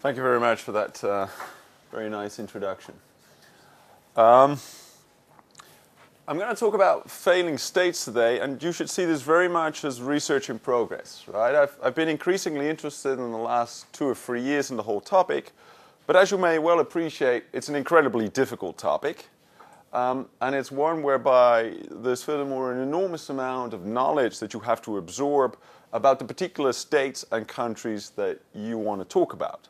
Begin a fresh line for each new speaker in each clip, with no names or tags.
Thank you very much for that very nice introduction. I'm going to talk about failing states today, and you should see this very much as research in progress, right? I've been increasingly interested in the last 2 or 3 years in the whole topic, but as you may well appreciate, it's an incredibly difficult topic, and it's one whereby there's furthermore an enormous amount of knowledge that you have to absorb about the particular states and countries that you want to talk about.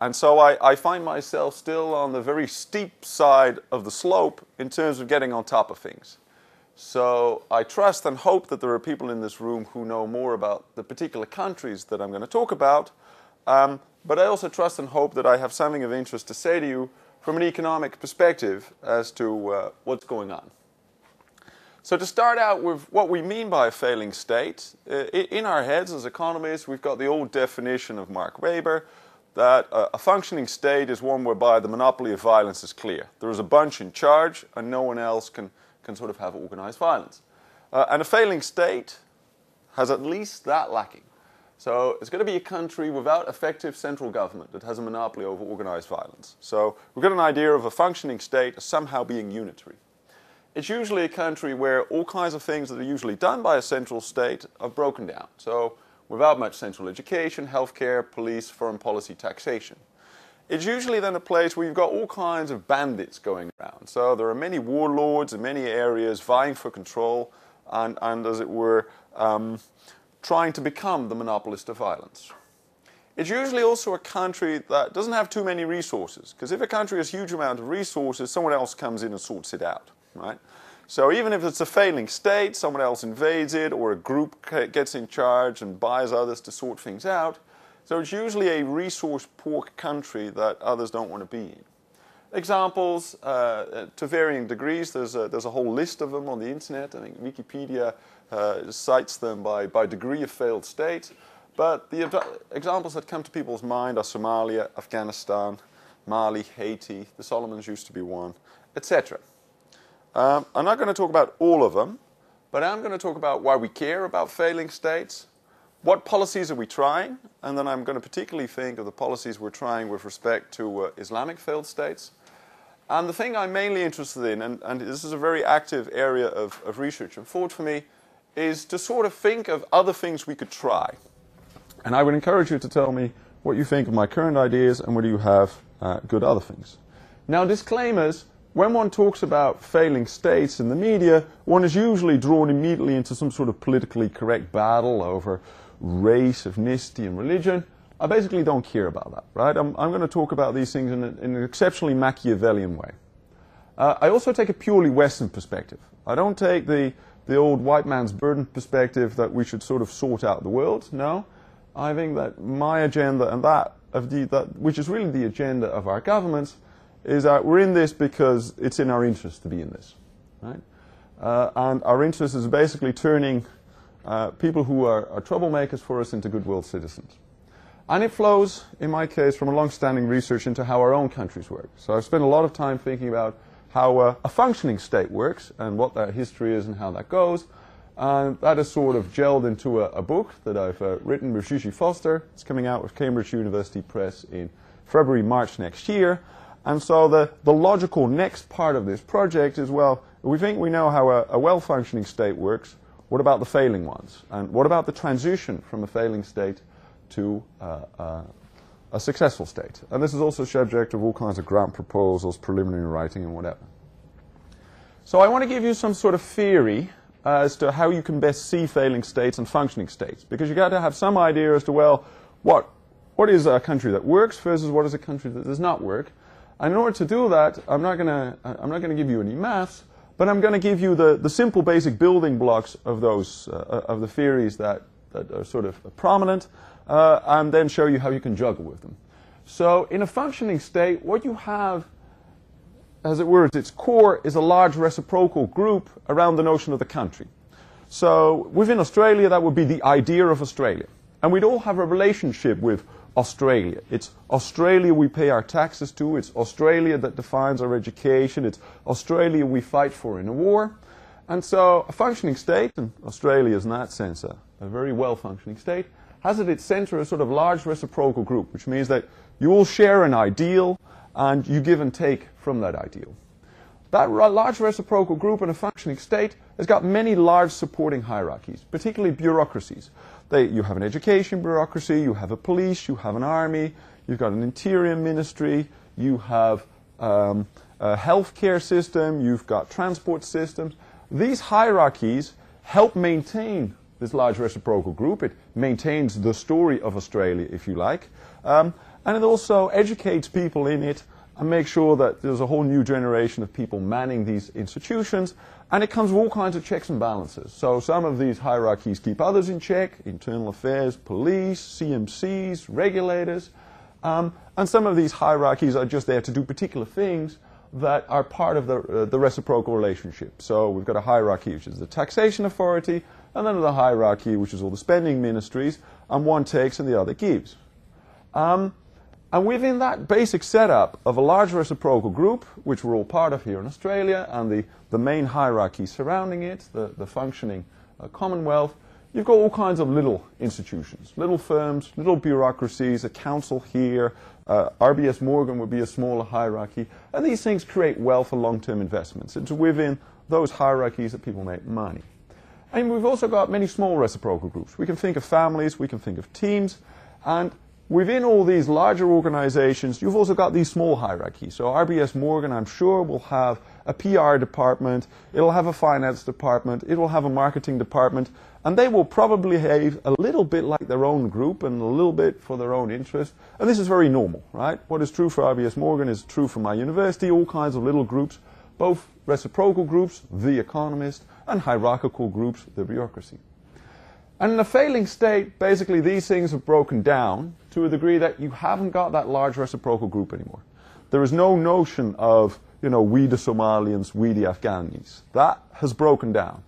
And so I find myself still on the very steep side of the slope in terms of getting on top of things. So I trust and hope that there are people in this room who know more about the particular countries that I'm going to talk about. But I also trust and hope that I have something of interest to say to you from an economic perspective as to what's going on. So to start out with what we mean by a failing state, in our heads as economists, we've got the old definition of Mark Weber, that a functioning state is one whereby the monopoly of violence is clear. There is a bunch in charge and no one else can sort of have organized violence. And a failing state has at least that lacking. So it's going to be a country without effective central government that has a monopoly over organized violence. So we've got an idea of a functioning state as somehow being unitary. It's usually a country where all kinds of things that are usually done by a central state are broken down. So without much central education, healthcare, police, foreign policy, taxation. It's usually then a place where you've got all kinds of bandits going around. So there are many warlords in many areas vying for control and as it were, trying to become the monopolist of violence. It's usually also a country that doesn't have too many resources, because if a country has a huge amount of resources, someone else comes in and sorts it out, right? So even if it's a failing state, someone else invades it, or a group gets in charge and buys others to sort things out. So it's usually a resource-poor country that others don't want to be in. Examples, to varying degrees, there's a whole list of them on the internet. I think Wikipedia cites them by degree of failed state. But the examples that come to people's mind are Somalia, Afghanistan, Mali, Haiti, the Solomons used to be one, etc. I'm not going to talk about all of them, but I'm going to talk about why we care about failing states, what policies are we trying, and then I'm going to particularly think of the policies we're trying with respect to Islamic failed states. And the thing I'm mainly interested in, and this is a very active area of research and thought for me, is to sort of think of other things we could try. And I would encourage you to tell me what you think of my current ideas and whether you have good other things. Now, disclaimers. When one talks about failing states in the media, one is usually drawn immediately into some sort of politically correct battle over race, ethnicity, and religion. I basically don't care about that, right? I'm going to talk about these things in an exceptionally Machiavellian way. I also take a purely Western perspective. I don't take the old white man's burden perspective that we should sort of sort out the world. No, I think that my agenda and that which is really the agenda of our governments, is that we're in this because it's in our interest to be in this, right? And our interest is basically turning people who are troublemakers for us into good world citizens. And it flows, in my case, from a long-standing research into how our own countries work. So I've spent a lot of time thinking about how a functioning state works and what that history is and how that goes. And that has sort of gelled into a book that I've written with Gigi Foster. It's coming out with Cambridge University Press in February, March next year. And so the logical next part of this project is, well, we think we know how a well-functioning state works. What about the failing ones? And what about the transition from a failing state to a successful state? And this is also subject of all kinds of grant proposals, preliminary writing, and whatever. So I want to give you some sort of theory as to how you can best see failing states and functioning states, because you've got to have some idea as to, well, what is a country that works versus what is a country that does not work. And in order to do that, I'm not going to give you any maths, but I'm going to give you the simple basic building blocks of those of the theories that are sort of prominent, and then show you how you can juggle with them. So in a functioning state, what you have, as it were, at its core, is a large reciprocal group around the notion of the country. So within Australia, that would be the idea of Australia. And we'd all have a relationship with Australia. It's Australia we pay our taxes to. It's Australia that defines our education. It's Australia we fight for in a war. And so a functioning state, and Australia is in that sense a very well-functioning state, has at its center a sort of large reciprocal group, which means that you all share an ideal and you give and take from that ideal. That large reciprocal group in a functioning state has got many large supporting hierarchies, particularly bureaucracies. You have an education bureaucracy, you have a police, you have an army, you've got an interior ministry, you have a healthcare system, you've got transport systems. These hierarchies help maintain this large reciprocal group. It maintains the story of Australia, if you like. And it also educates people in it and makes sure that there's a whole new generation of people manning these institutions. And it comes with all kinds of checks and balances. So some of these hierarchies keep others in check: internal affairs, police, CMCs, regulators. And some of these hierarchies are just there to do particular things that are part of the reciprocal relationship. So we've got a hierarchy which is the taxation authority, and then the hierarchy which is all the spending ministries, and one takes and the other gives. And within that basic setup of a large reciprocal group, which we're all part of here in Australia, and the main hierarchy surrounding it, the functioning commonwealth, you've got all kinds of little institutions, little firms, little bureaucracies, a council here, RBS Morgan would be a smaller hierarchy, and these things create wealth for long-term investments. It's within those hierarchies that people make money. And we've also got many small reciprocal groups. We can think of families, we can think of teams, and within all these larger organizations, you've also got these small hierarchies. So RBS Morgan, I'm sure, will have a PR department, it'll have a finance department, it will have a marketing department, and they will probably behave a little bit like their own group and a little bit for their own interest. And this is very normal, right? What is true for RBS Morgan is true for my university, all kinds of little groups, both reciprocal groups, The Economist, and hierarchical groups, the bureaucracy. And in a failing state, basically these things have broken down to a degree that you haven't got that large reciprocal group anymore. There is no notion of, we the Somalians, we the Afghanis. That has broken down.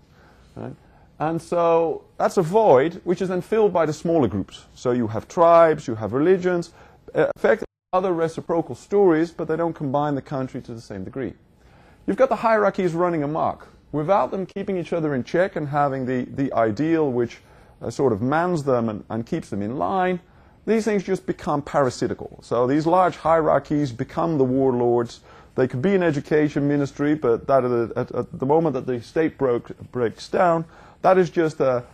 Right? And so that's a void which is then filled by the smaller groups. So you have tribes, you have religions, effectively other reciprocal stories, but they don't combine the country to the same degree. You've got the hierarchies running amok, without them keeping each other in check and having the ideal which sort of mans them and keeps them in line. These things just become parasitical. So these large hierarchies become the warlords. They could be an education ministry, but that at the moment that the state breaks down, that is just a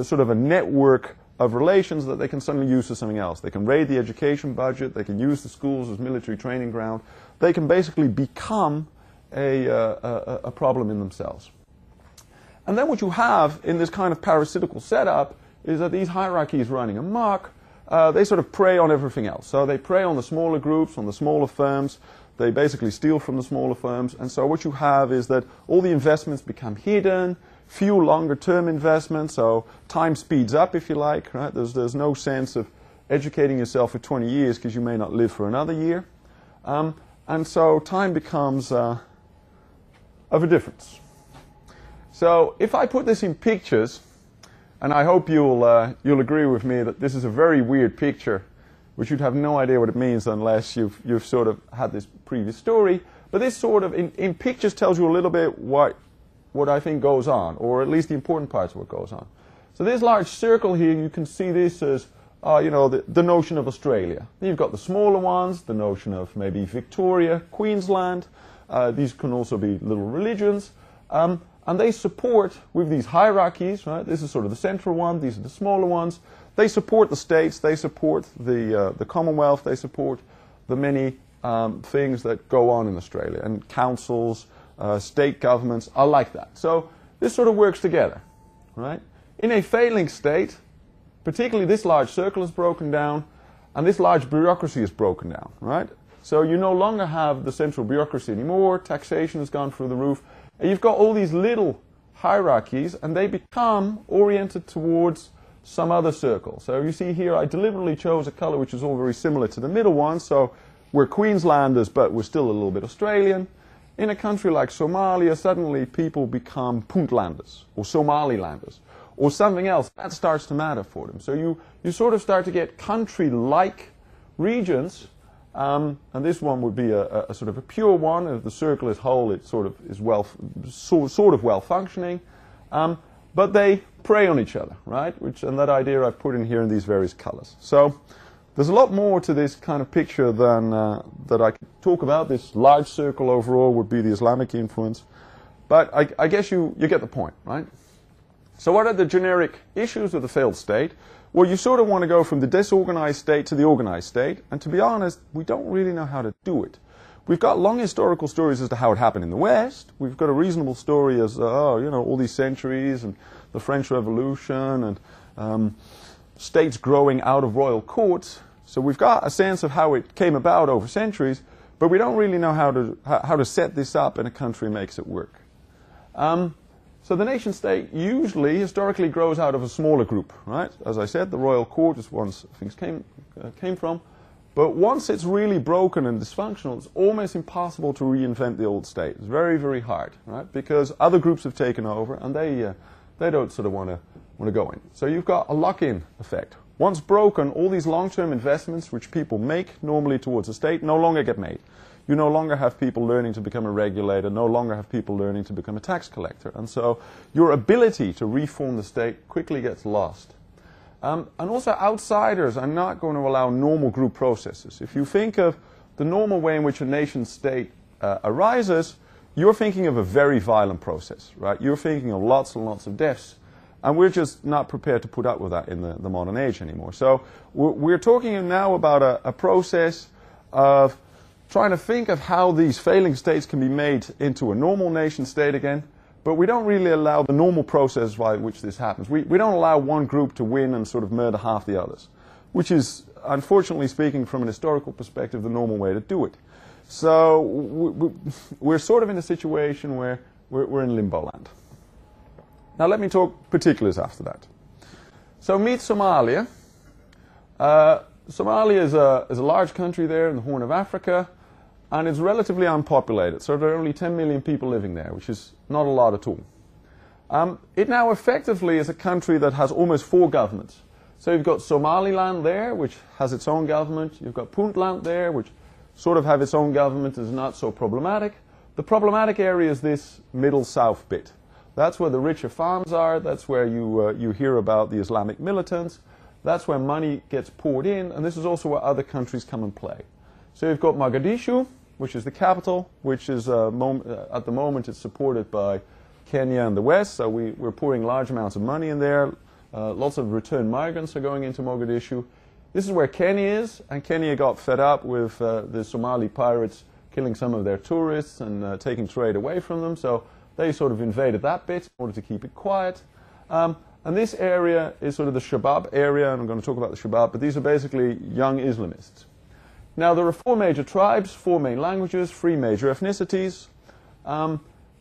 sort of a network of relations that they can suddenly use for something else. They can raid the education budget. They can use the schools as military training ground. They can basically become a problem in themselves. And then what you have in this kind of parasitical setup is that these hierarchies running amok, they sort of prey on everything else. So they prey on the smaller groups, on the smaller firms. They basically steal from the smaller firms. And so what you have is that all the investments become hidden, few longer-term investments, so time speeds up, if you like. Right? There's no sense of educating yourself for 20 years because you may not live for another year. And so time becomes of a difference. So if I put this in pictures, and I hope you'll agree with me that this is a very weird picture, which you'd have no idea what it means unless you've sort of had this previous story. But this sort of, in pictures, tells you a little bit what I think goes on, or at least the important parts of what goes on. So this large circle here, you can see this as, the notion of Australia. Then you've got the smaller ones, the notion of maybe Victoria, Queensland. These can also be little religions. And they support, with these hierarchies, right? This is sort of the central one, these are the smaller ones. They support the states, they support the Commonwealth, they support the many things that go on in Australia. And councils, state governments are like that. So this sort of works together, right? In a failing state, particularly this large circle is broken down, and this large bureaucracy is broken down, right? So you no longer have the central bureaucracy anymore, taxation has gone through the roof, and you've got all these little hierarchies, and they become oriented towards some other circle. So you see here I deliberately chose a color which is all very similar to the middle one, so we're Queenslanders, but we're still a little bit Australian. In a country like Somalia, suddenly people become Puntlanders, or Somalilanders, or something else. That starts to matter for them. So you sort of start to get country-like regions, and this one would be a sort of a pure one. If the circle is whole, it sort of is well functioning. but they prey on each other, right? And that idea I've put in here in these various colors. So there's a lot more to this kind of picture than that I could talk about. This large circle overall would be the Islamic influence. But I guess you get the point, right? So what are the generic issues of the failed state? Well, you sort of want to go from the disorganized state to the organized state. And to be honest, we don't really know how to do it. We've got long historical stories as to how it happened in the West. We've got a reasonable story as, all these centuries and the French Revolution and states growing out of royal courts. So we've got a sense of how it came about over centuries, but we don't really know how to set this up in a country and makes it work. So the nation state usually, historically, grows out of a smaller group, right? As I said, the royal court is where things came from. But once it's really broken and dysfunctional, it's almost impossible to reinvent the old state. It's very, very hard, right? Because other groups have taken over, and they don't sort of want to go in. So you've got a lock-in effect. Once broken, all these long-term investments which people make normally towards a state no longer get made. You no longer have people learning to become a regulator, no longer have people learning to become a tax collector. And so your ability to reform the state quickly gets lost. And also outsiders are not going to allow normal group processes. If you think of the normal way in which a nation state arises, you're thinking of a very violent process, right? You're thinking of lots and lots of deaths. And we're just not prepared to put up with that in the modern age anymore. So we're talking now about a process of trying to think of how these failing states can be made into a normal nation state again, but we don't really allow the normal process by which this happens. We don't allow one group to win and sort of murder half the others, which is, unfortunately speaking, from an historical perspective, the normal way to do it. So we're sort of in a situation where we're in limbo land. Now let me talk particulars after that. So meet Somalia. Somalia is a large country there in the Horn of Africa, and it's relatively unpopulated. So there are only 10 million people living there, which is not a lot at all. It now effectively is a country that has almost 4 governments. So you've got Somaliland there, which has its own government. You've got Puntland there, which sort of have its own government, is not so problematic. The problematic area is this middle south bit. That's where the richer farms are. That's where you hear about the Islamic militants. That's where money gets poured in, and this is also where other countries come and play. So you've got Mogadishu, which is the capital, which is at the moment it's supported by Kenya and the West, so we're pouring large amounts of money in there. Lots of returned migrants are going into Mogadishu. This is where Kenya is, and Kenya got fed up with the Somali pirates killing some of their tourists and taking trade away from them, so they sort of invaded that bit in order to keep it quiet. And this area is sort of the Shabab area, and I'm going to talk about the Shabab, but these are basically young Islamists. Now there are 4 major tribes, 4 main languages, 3 major ethnicities. A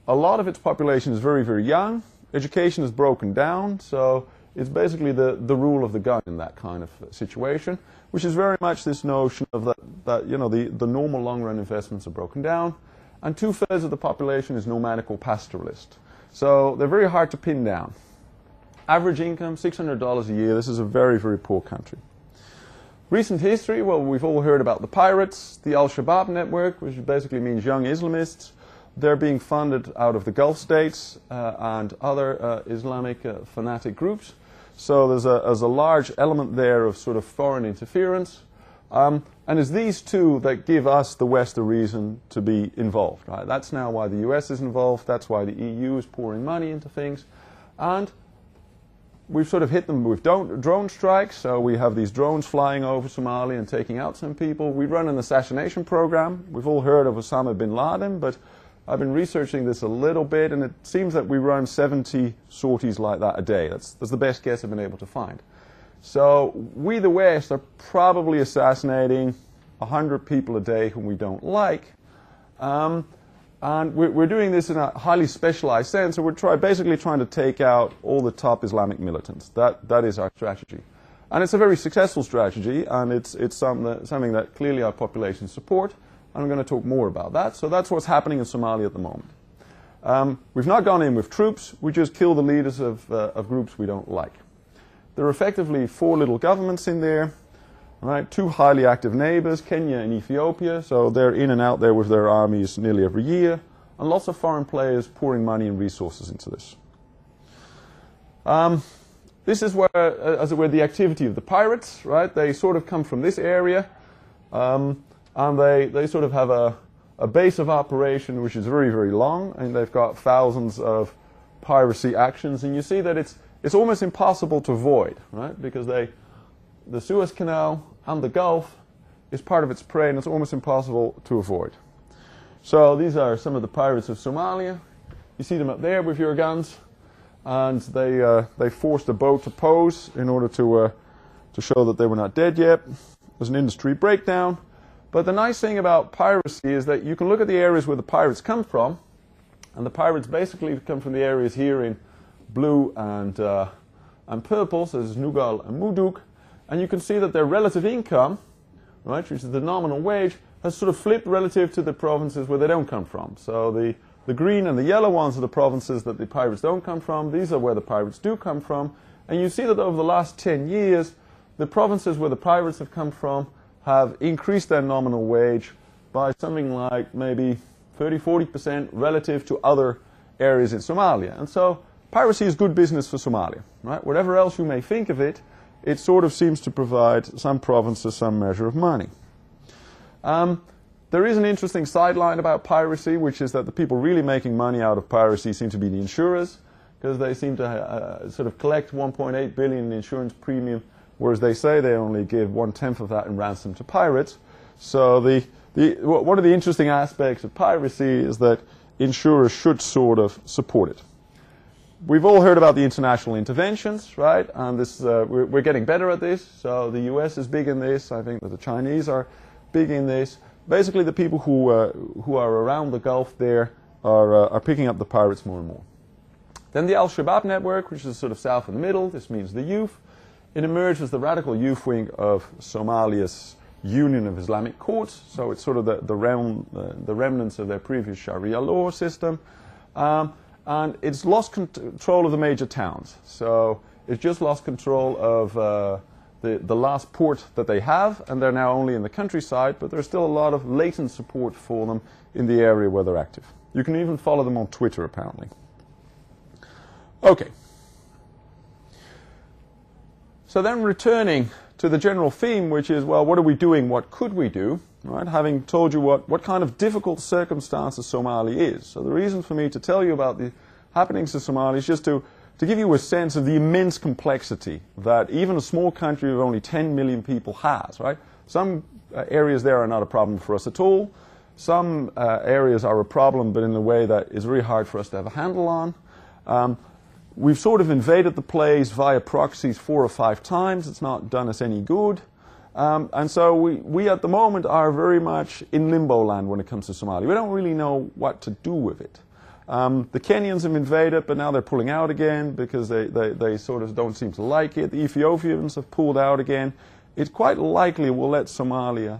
lot of its population is very, very young. Education is broken down, so it's basically the rule of the gun in that kind of situation, which is very much this notion of that the normal long-run investments are broken down, and 2/3 of the population is nomadic or pastoralist. So they're very hard to pin down. Average income, $600 a year. This is a very, very poor country. Recent history, well, we've all heard about the pirates, the AlShabaab network, which basically means young Islamists. They're being funded out of the Gulf states and other Islamic fanatic groups. So there's a large element there of sort of foreign interference. And it's these two that give us, the West, a reason to be involved. Right? That's now why the US is involved. That's why the EU is pouring money into things. And we've sort of hit them with drone strikes. So we have these drones flying over Somalia and taking out some people. We run an assassination program. We've all heard of Osama bin Laden, but I've been researching this a little bit, and it seems that we run 70 sorties like that a day. That's the best guess I've been able to find. So we, the West, are probably assassinating 100 people a day whom we don't like. And we're doing this in a highly specialized sense, so we're basically trying to take out all the top Islamic militants. That is our strategy. And it's a very successful strategy, and it's something that clearly our populations support, and I'm going to talk more about that. So that's what's happening in Somalia at the moment. We've not gone in with troops, we just kill the leaders of groups we don't like. There are effectively 4 little governments in there, right? 2 highly active neighbors, Kenya and Ethiopia, so they're in and out there with their armies nearly every year, and lots of foreign players pouring money and resources into this. This is where, as it were, the activity of the pirates, right? They sort of come from this area, and they sort of have a base of operation which is very, very long, and they've got thousands of piracy actions, and you see that it's almost impossible to avoid, right? Because the Suez Canal and the Gulf is part of its prey, and it's almost impossible to avoid. So these are some of the pirates of Somalia. You see them up there with your guns, and they forced a boat to pose in order to show that they were not dead yet. There's an industry breakdown. But the nice thing about piracy is that you can look at the areas where the pirates come from, and the pirates basically come from the areas here in blue and purple, so there's Nugal and Muduk, and you can see that their relative income, right, which is the nominal wage, has sort of flipped relative to the provinces where they don't come from. So the green and the yellow ones are the provinces that the pirates don't come from. These are where the pirates do come from. And you see that over the last 10 years, the provinces where the pirates have come from have increased their nominal wage by something like maybe 30–40% relative to other areas in Somalia. And so piracy is good business for Somalia, right? Whatever else you may think of it, it sort of seems to provide some provinces some measure of money. There is an interesting sideline about piracy, which is that the people really making money out of piracy seem to be the insurers, because they seem to sort of collect 1.8 billion in insurance premium, whereas they say they only give 1/10 of that in ransom to pirates. So one of the interesting aspects of piracy is that insurers should sort of support it. We've all heard about the international interventions, right? And this, we're getting better at this. So the US is big in this. I think that the Chinese are big in this. Basically, the people who are around the Gulf there are picking up the pirates more and more. Then the AlShabaab network, which is sort of south and middle. This means the youth. It emerged as the radical youth wing of Somalia's Union of Islamic Courts. So it's sort of the remnants of their previous Sharia law system. And it's lost control of the major towns. So it's just lost control of the last port that they have, and they're now only in the countryside, but there's still a lot of latent support for them in the area where they're active. You can even follow them on Twitter, apparently. Okay. So then returning to the general theme, which is, well, what are we doing? What could we do? Right? Having told you what kind of difficult circumstances Somalia is. So the reason for me to tell you about the happenings in Somalia is just to give you a sense of the immense complexity that even a small country of only 10 million people has. Right? Some areas there are not a problem for us at all. Some areas are a problem, but in a way that is very hard for us to have a handle on. We've sort of invaded the place via proxies 4 or 5 times. It's not done us any good. And so we at the moment are very much in limbo land when it comes to Somalia. We don't really know what to do with it. The Kenyans have invaded, but now they're pulling out again because they sort of don't seem to like it. The Ethiopians have pulled out again. It's quite likely we'll let Somalia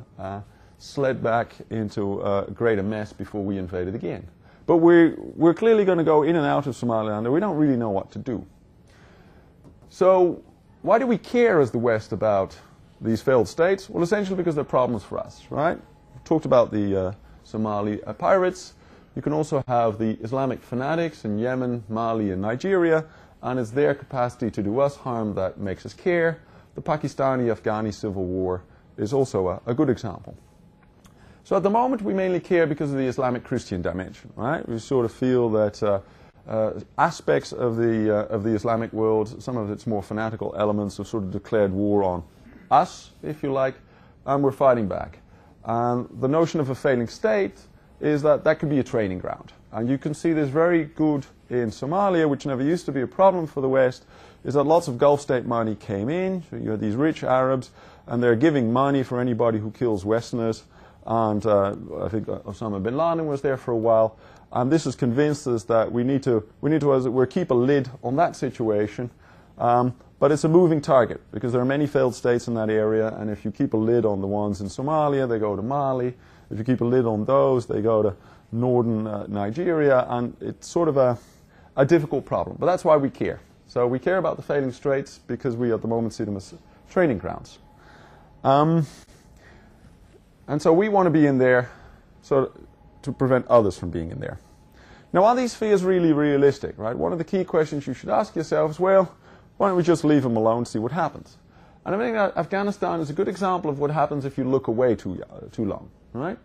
sled back into a greater mess before we invade it again. But we're clearly going to go in and out of Somaliland, and we don't really know what to do. So why do we care as the West about these failed states? Well, essentially because they're problems for us, right? We've talked about the Somali pirates. You can also have the Islamic fanatics in Yemen, Mali, and Nigeria, and it's their capacity to do us harm that makes us care. The Pakistani-Afghani civil war is also a good example. So at the moment, we mainly care because of the Islamic-Christian dimension, right? We sort of feel that aspects of the Islamic world, some of its more fanatical elements, have sort of declared war on us, if you like, and we're fighting back. And the notion of a failing state is that could be a training ground. And you can see this very good in Somalia, which never used to be a problem for the West, is that lots of Gulf state money came in. So you have these rich Arabs, and they're giving money for anybody who kills Westerners. And I think Osama bin Laden was there for a while. And this has convinced us that we need to, as it were, keep a lid on that situation. But it's a moving target because there are many failed states in that area. And if you keep a lid on the ones in Somalia, they go to Mali. If you keep a lid on those, they go to northern Nigeria. And it's sort of a difficult problem. But that's why we care. So we care about the failing states because we at the moment see them as training grounds. And so we want to be in there to prevent others from being in there. Now, are these fears really realistic, right? One of the key questions you should ask yourself is, well, Why don't we just leave them alone and see what happens? And I think that Afghanistan is a good example of what happens if you look away too long, right?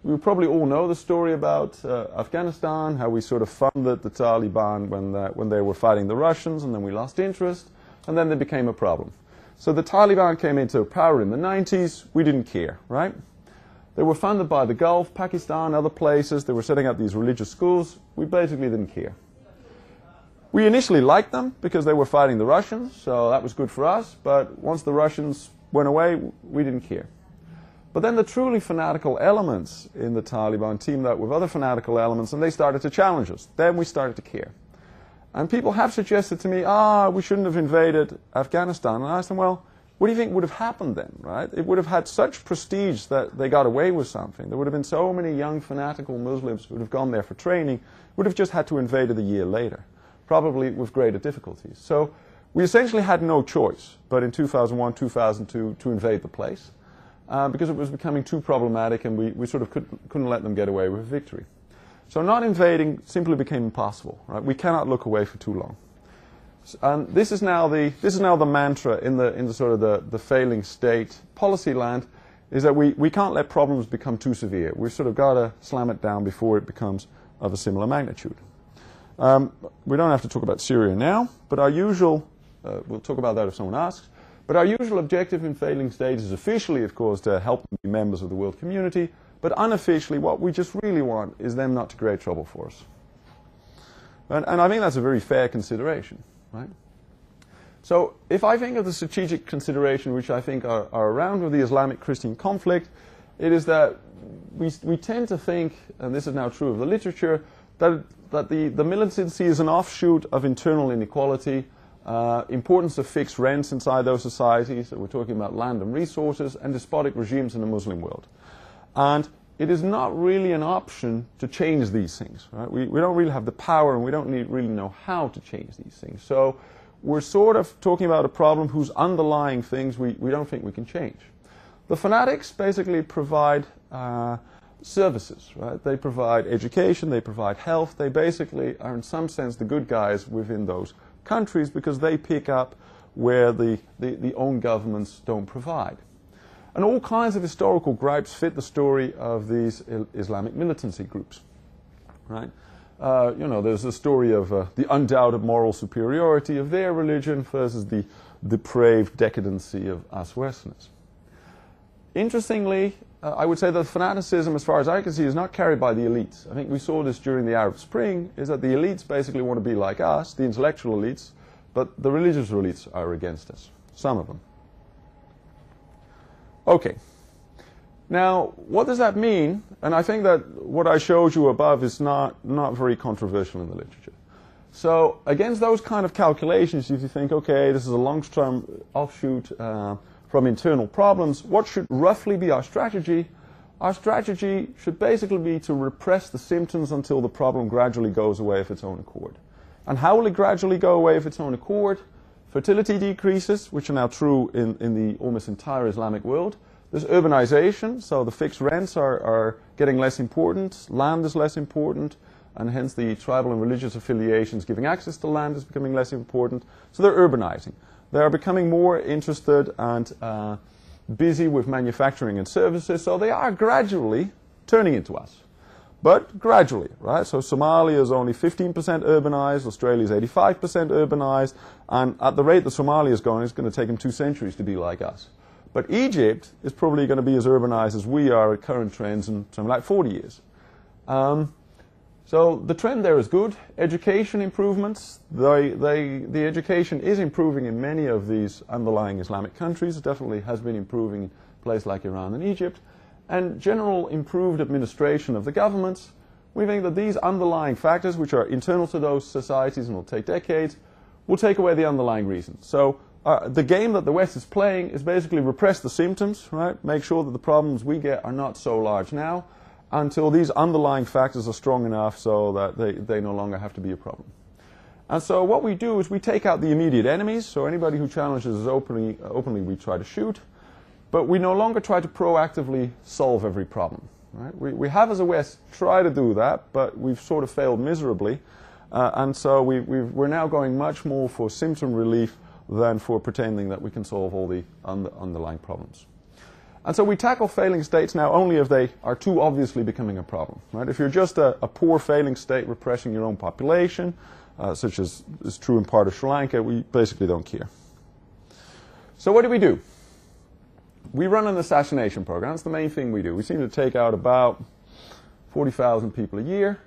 We probably all know the story about Afghanistan, how we sort of funded the Taliban when they were fighting the Russians, and then we lost interest, and then they became a problem. So the Taliban came into power in the 90s. We didn't care, right? They were funded by the Gulf, Pakistan, other places. They were setting up these religious schools. We basically didn't care. We initially liked them because they were fighting the Russians, so that was good for us. But once the Russians went away, we didn't care. But then the truly fanatical elements in the Taliban teamed up with other fanatical elements, and they started to challenge us. Then we started to care. And people have suggested to me, we shouldn't have invaded Afghanistan. And I asked them, well, what do you think would have happened then, right? It would have had such prestige that they got away with something. There would have been so many young fanatical Muslims who would have gone there for training, would have just had to invade it a year later, probably with greater difficulties. So we essentially had no choice but in 2001, 2002 to invade the place because it was becoming too problematic, and we sort of couldn't let them get away with victory. So not invading simply became impossible, right? We cannot look away for too long. And this is now the mantra in the sort of the failing state policy land, is that we can't let problems become too severe. We've sort of got to slam it down before it becomes of a similar magnitude. We don't have to talk about Syria now, but our usual, we'll talk about that if someone asks, but our usual objective in failing states is officially, of course, to help them be members of the world community, but unofficially what we just really want is them not to create trouble for us. And I think that's a very fair consideration, right? So if I think of the strategic consideration which I think are around with the Islamic-Christian conflict, it is that we tend to think, and this is now true of the literature, that the militancy is an offshoot of internal inequality, importance of fixed rents inside those societies, so we're talking about land and resources, and despotic regimes in the Muslim world. And it is not really an option to change these things, right? We don't really have the power, and we don't really know how to change these things. So we're sort of talking about a problem whose underlying things we don't think we can change. The fanatics basically provide services, right? They provide education, they provide health. They basically are in some sense the good guys within those countries because they pick up where the own governments don't provide. And all kinds of historical gripes fit the story of these Islamic militancy groups, right? There's the story of the undoubted moral superiority of their religion versus the depraved decadency of us Westerners. Interestingly, I would say that fanaticism, as far as I can see, is not carried by the elites. I think we saw this during the Arab Spring, is that the elites basically want to be like us, the intellectual elites, but the religious elites are against us, some of them. Okay. Now, what does that mean? And I think that what I showed you above is not very controversial in the literature. So against those kind of calculations, if you think, okay, this is a long-term offshoot from internal problems, what should roughly be our strategy? Our strategy should basically be to repress the symptoms until the problem gradually goes away of its own accord. And how will it gradually go away of its own accord? Fertility decreases, which are now true in the almost entire Islamic world. There's urbanization, so the fixed rents are getting less important, land is less important, and hence the tribal and religious affiliations giving access to land is becoming less important. So they're urbanizing. They are becoming more interested and busy with manufacturing and services, so they are gradually turning into us. But gradually, right? So Somalia is only 15% urbanized, Australia is 85% urbanized, and at the rate that Somalia is going, it's going to take them 2 centuries to be like us. But Egypt is probably going to be as urbanized as we are at current trends in something like 40 years. So the trend there is good. Education improvements. The education is improving in many of these underlying Islamic countries. It definitely has been improving in places like Iran and Egypt. And general improved administration of the governments. We think that these underlying factors, which are internal to those societies and will take decades, will take away the underlying reasons. So the game that the West is playing is basically repress the symptoms, right? Make sure that the problems we get are not so large now until these underlying factors are strong enough so that they no longer have to be a problem. And so what we do is we take out the immediate enemies. So anybody who challenges us openly we try to shoot. But we no longer try to proactively solve every problem. Right? We have as a West tried to do that, but we've sort of failed miserably. And so we're now going much more for symptom relief than for pretending that we can solve all the underlying problems. And so we tackle failing states now only if they are too obviously becoming a problem. Right? If you're just a poor failing state repressing your own population, such as is true in part of Sri Lanka, we basically don't care. So what do? We run an assassination program. That's the main thing we do. We seem to take out about 40,000 people a year.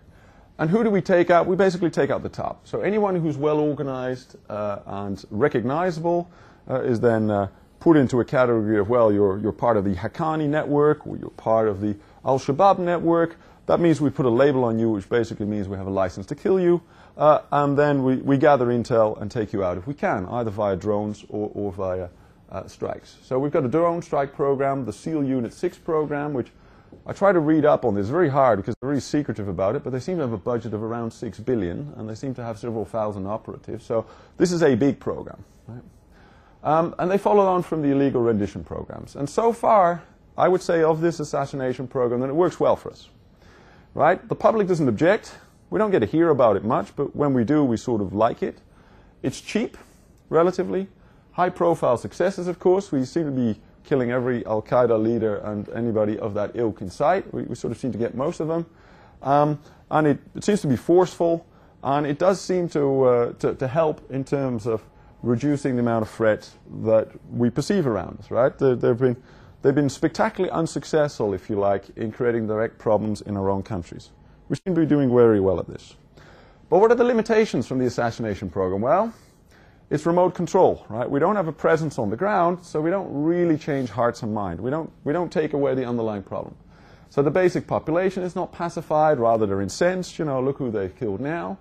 And who do we take out? We basically take out the top. So anyone who's well organized and recognizable is then put into a category of, well, you're part of the Haqqani network, or you're part of the AlShabaab network. That means we put a label on you, which basically means we have a license to kill you. And then we gather intel and take you out if we can, either via drones or via strikes. So we've got a drone strike program, the SEAL Unit 6 program, which I try to read up on. It's very hard because they're very secretive about it, but they seem to have a budget of around 6 billion, and they seem to have several thousand operatives. So this is a big program. Right? And they followed on from the illegal rendition programs. And so far, I would say of this assassination program, that it works well for us. Right? The public doesn't object. We don't get to hear about it much, but when we do, we sort of like it. It's cheap, relatively. High-profile successes, of course. We seem to be killing every al-Qaeda leader and anybody of that ilk in sight. We sort of seem to get most of them. And it seems to be forceful, and it does seem to help in terms of reducing the amount of threat that we perceive around us, right? They've been spectacularly unsuccessful, if you like, in creating direct problems in our own countries. We seem to be doing very well at this. But what are the limitations from the assassination program? Well, it's remote control, right? We don't have a presence on the ground, so we don't really change hearts and mind. We don't take away the underlying problem. So the basic population is not pacified, rather they're incensed. You know, look who they've killed now.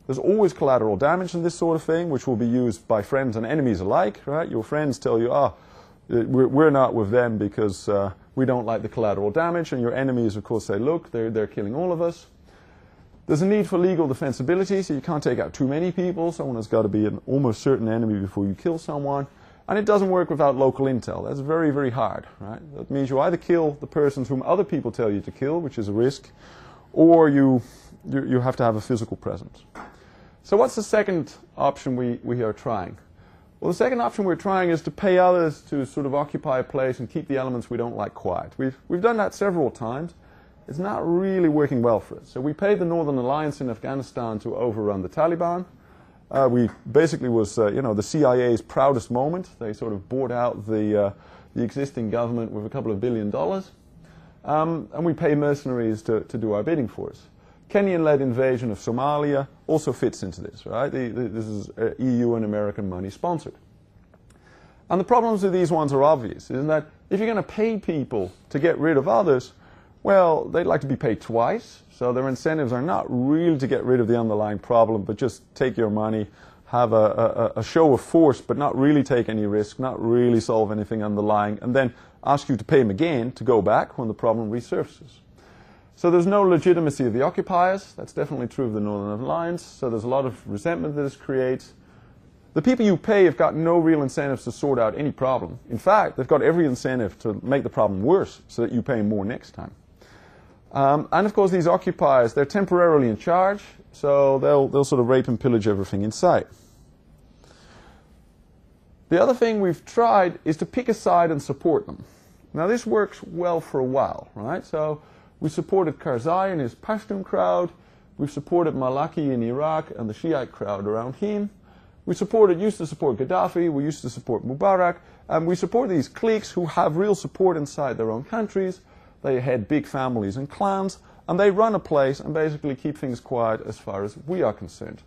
There's always collateral damage in this sort of thing, which will be used by friends and enemies alike, right? Your friends tell you, we're not with them because we don't like the collateral damage, and your enemies, of course, say, look, they're killing all of us. There's a need for legal defensibility, so you can't take out too many people. Someone has got to be an almost certain enemy before you kill someone. And it doesn't work without local intel. That's very, very hard, right? That means you either kill the persons whom other people tell you to kill, which is a risk, or you have to have a physical presence. So what's the second option we are trying? Well, the second option we're trying is to pay others to sort of occupy a place and keep the elements we don't like quiet. We've done that several times. It's not really working well for us. So we paid the Northern Alliance in Afghanistan to overrun the Taliban. We basically was, the CIA's proudest moment. They sort of bought out the existing government with a couple of $1 billion. And we pay mercenaries to do our bidding for us. Kenyan-led invasion of Somalia also fits into this, right? This is EU and American money sponsored. And the problems with these ones are obvious, isn't that if you're going to pay people to get rid of others, well, they'd like to be paid twice, so their incentives are not really to get rid of the underlying problem, but just take your money, have a show of force, but not really take any risk, not really solve anything underlying, and then ask you to pay them again to go back when the problem resurfaces. So there's no legitimacy of the occupiers. That's definitely true of the Northern Alliance, so there's a lot of resentment that this creates. The people you pay have got no real incentives to sort out any problem. In fact, they've got every incentive to make the problem worse so that you pay more next time. And of course, these occupiers, they're temporarily in charge, so they'll sort of rape and pillage everything in sight. The other thing we've tried is to pick a side and support them. Now, this works well for a while, right? So we supported Karzai and his Pashtun crowd. We've supported Maliki in Iraq and the Shiite crowd around him. We used to support Gaddafi. We used to support Mubarak. And we support these cliques who have real support inside their own countries. They head big families and clans, and they run a place and basically keep things quiet as far as we are concerned.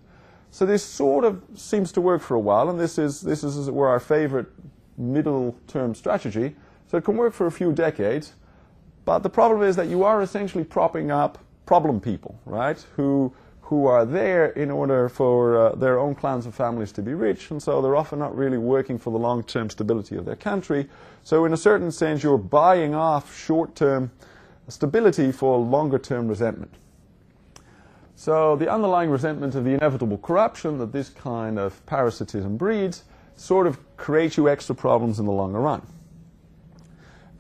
So this sort of seems to work for a while, and this is as it were our favorite middle-term strategy. So it can work for a few decades, but the problem is that you are essentially propping up problem people, right, who are there in order for their own clans and families to be rich, and so they're often not really working for the long-term stability of their country. So in a certain sense, you're buying off short-term stability for longer-term resentment. So the underlying resentment of the inevitable corruption that this kind of parasitism breeds sort of creates you extra problems in the longer run.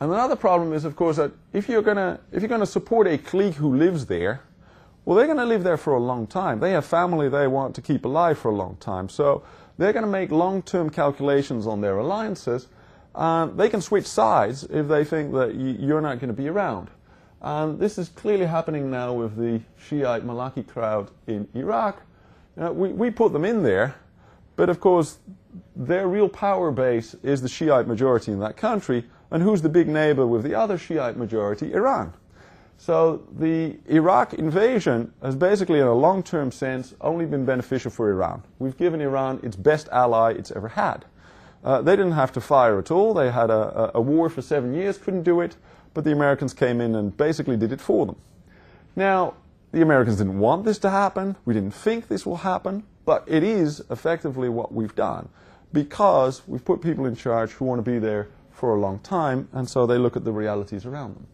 And another problem is, of course, that if you're going to support a clique who lives there, well, they're going to live there for a long time. They have family they want to keep alive for a long time. So they're going to make long-term calculations on their alliances. They can switch sides if they think that you're not going to be around. And this is clearly happening now with the Shiite Maliki crowd in Iraq. We put them in there, but of course their real power base is the Shiite majority in that country. And who's the big neighbor with the other Shiite majority? Iran. So the Iraq invasion has basically, in a long-term sense, only been beneficial for Iran. We've given Iran its best ally it's ever had. They didn't have to fire at all. They had a war for 7 years, couldn't do it, but the Americans came in and basically did it for them. Now, the Americans didn't want this to happen. We didn't think this will happen, but it is effectively what we've done because we've put people in charge who want to be there for a long time, and so they look at the realities around them.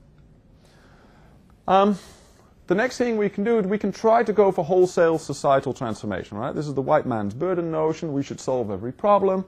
The next thing we can do is we can try to go for wholesale societal transformation, right? This is the white man's burden notion. We should solve every problem.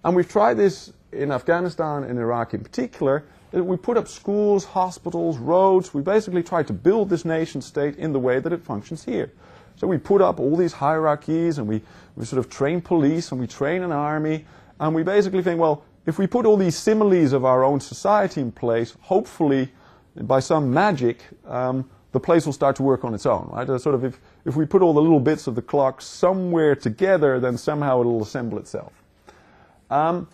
And we've tried this in Afghanistan and Iraq in particular. We put up schools, hospitals, roads. We basically tried to build this nation state in the way that it functions here. So we put up all these hierarchies, and we sort of train police, and we train an army. And we basically think, well, if we put all these similes of our own society in place, hopefully by some magic, the place will start to work on its own, right? Sort of if we put all the little bits of the clock somewhere together, then somehow it'll assemble itself. And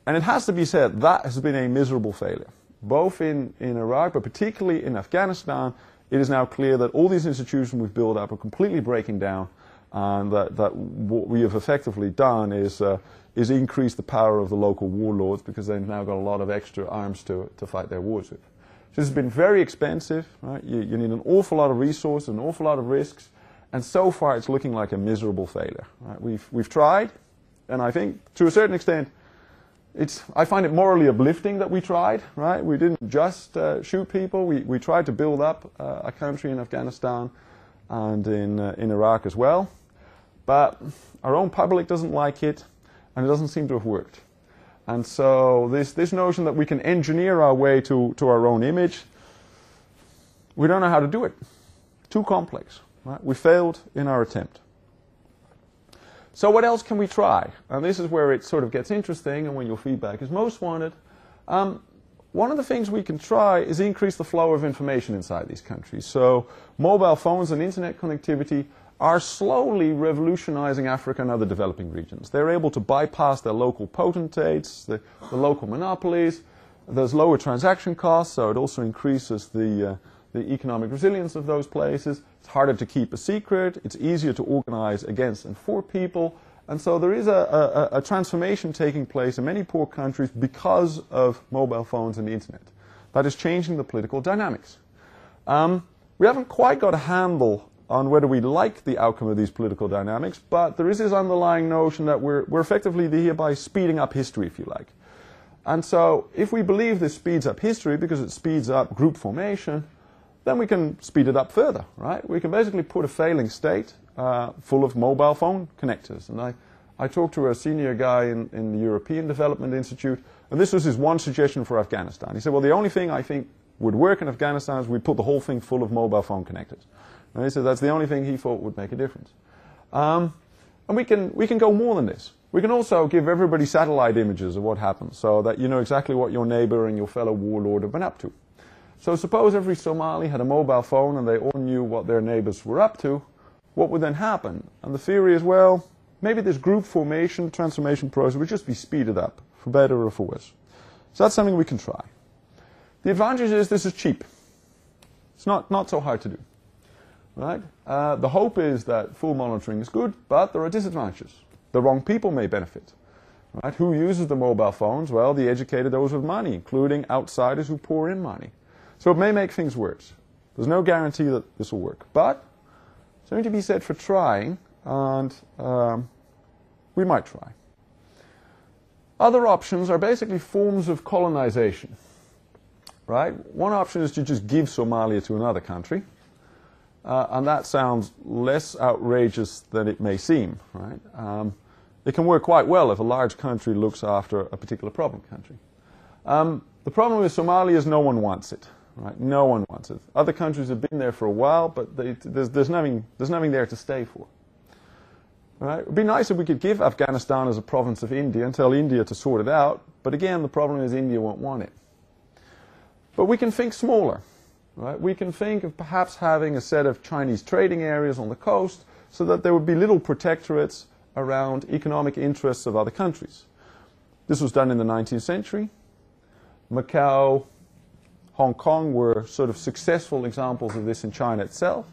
it has to be said, that has been a miserable failure. Both in Iraq, but particularly in Afghanistan, it is now clear that all these institutions we've built up are completely breaking down, and that what we have effectively done is increase the power of the local warlords because they've now got a lot of extra arms to fight their wars with. So this has been very expensive, right? You need an awful lot of resources, an awful lot of risks, and so far it's looking like a miserable failure. Right? We've tried, and I think to a certain extent, I find it morally uplifting that we tried. Right? We didn't just shoot people. We tried to build up a country in Afghanistan and in Iraq as well, but our own public doesn't like it, and it doesn't seem to have worked. And so this notion that we can engineer our way to our own image, we don't know how to do it. Too complex. Right? We failed in our attempt. So what else can we try? And this is where it sort of gets interesting and when your feedback is most wanted. One of the things we can try is increase the flow of information inside these countries. So mobile phones and internet connectivity are slowly revolutionizing Africa and other developing regions. They're able to bypass their local potentates, the local monopolies. There's lower transaction costs, so it also increases the economic resilience of those places. It's harder to keep a secret. It's easier to organize against and for people. And so there is a transformation taking place in many poor countries because of mobile phones and the internet. That is changing the political dynamics. We haven't quite got a handle on whether we like the outcome of these political dynamics, but there is this underlying notion that we're effectively hereby speeding up history, if you like. And so if we believe this speeds up history because it speeds up group formation, then we can speed it up further, right? We can basically put a failing state full of mobile phone connectors. And I talked to a senior guy in the European Development Institute, and this was his one suggestion for Afghanistan. He said, well, the only thing I think would work in Afghanistan is we put the whole thing full of mobile phone connectors. And he said that's the only thing he thought would make a difference. And we can go more than this. We can also give everybody satellite images of what happens so that you know exactly what your neighbor and your fellow warlord have been up to. So suppose every Somali had a mobile phone and they all knew what their neighbors were up to, what would then happen? And the theory is, well, maybe this group formation, transformation process would just be speeded up, for better or for worse. So that's something we can try. The advantage is this is cheap. It's not so hard to do. Right? The hope is that full monitoring is good, but there are disadvantages. The wrong people may benefit. Right? Who uses the mobile phones? Well, the educated, those with money, including outsiders who pour in money. So it may make things worse. There's no guarantee that this will work. But something to be said for trying, and we might try. Other options are basically forms of colonization. Right? One option is to just give Somalia to another country. And that sounds less outrageous than it may seem, right? It can work quite well if a large country looks after a particular problem country. The problem with Somalia is no one wants it, right? No one wants it. Other countries have been there for a while, but there's nothing there to stay for. Right? It would be nice if we could give Afghanistan as a province of India and tell India to sort it out, but again, the problem is India won't want it. But we can think smaller. Right? We can think of perhaps having a set of Chinese trading areas on the coast so that there would be little protectorates around economic interests of other countries. This was done in the 19th century. Macau, Hong Kong were sort of successful examples of this in China itself.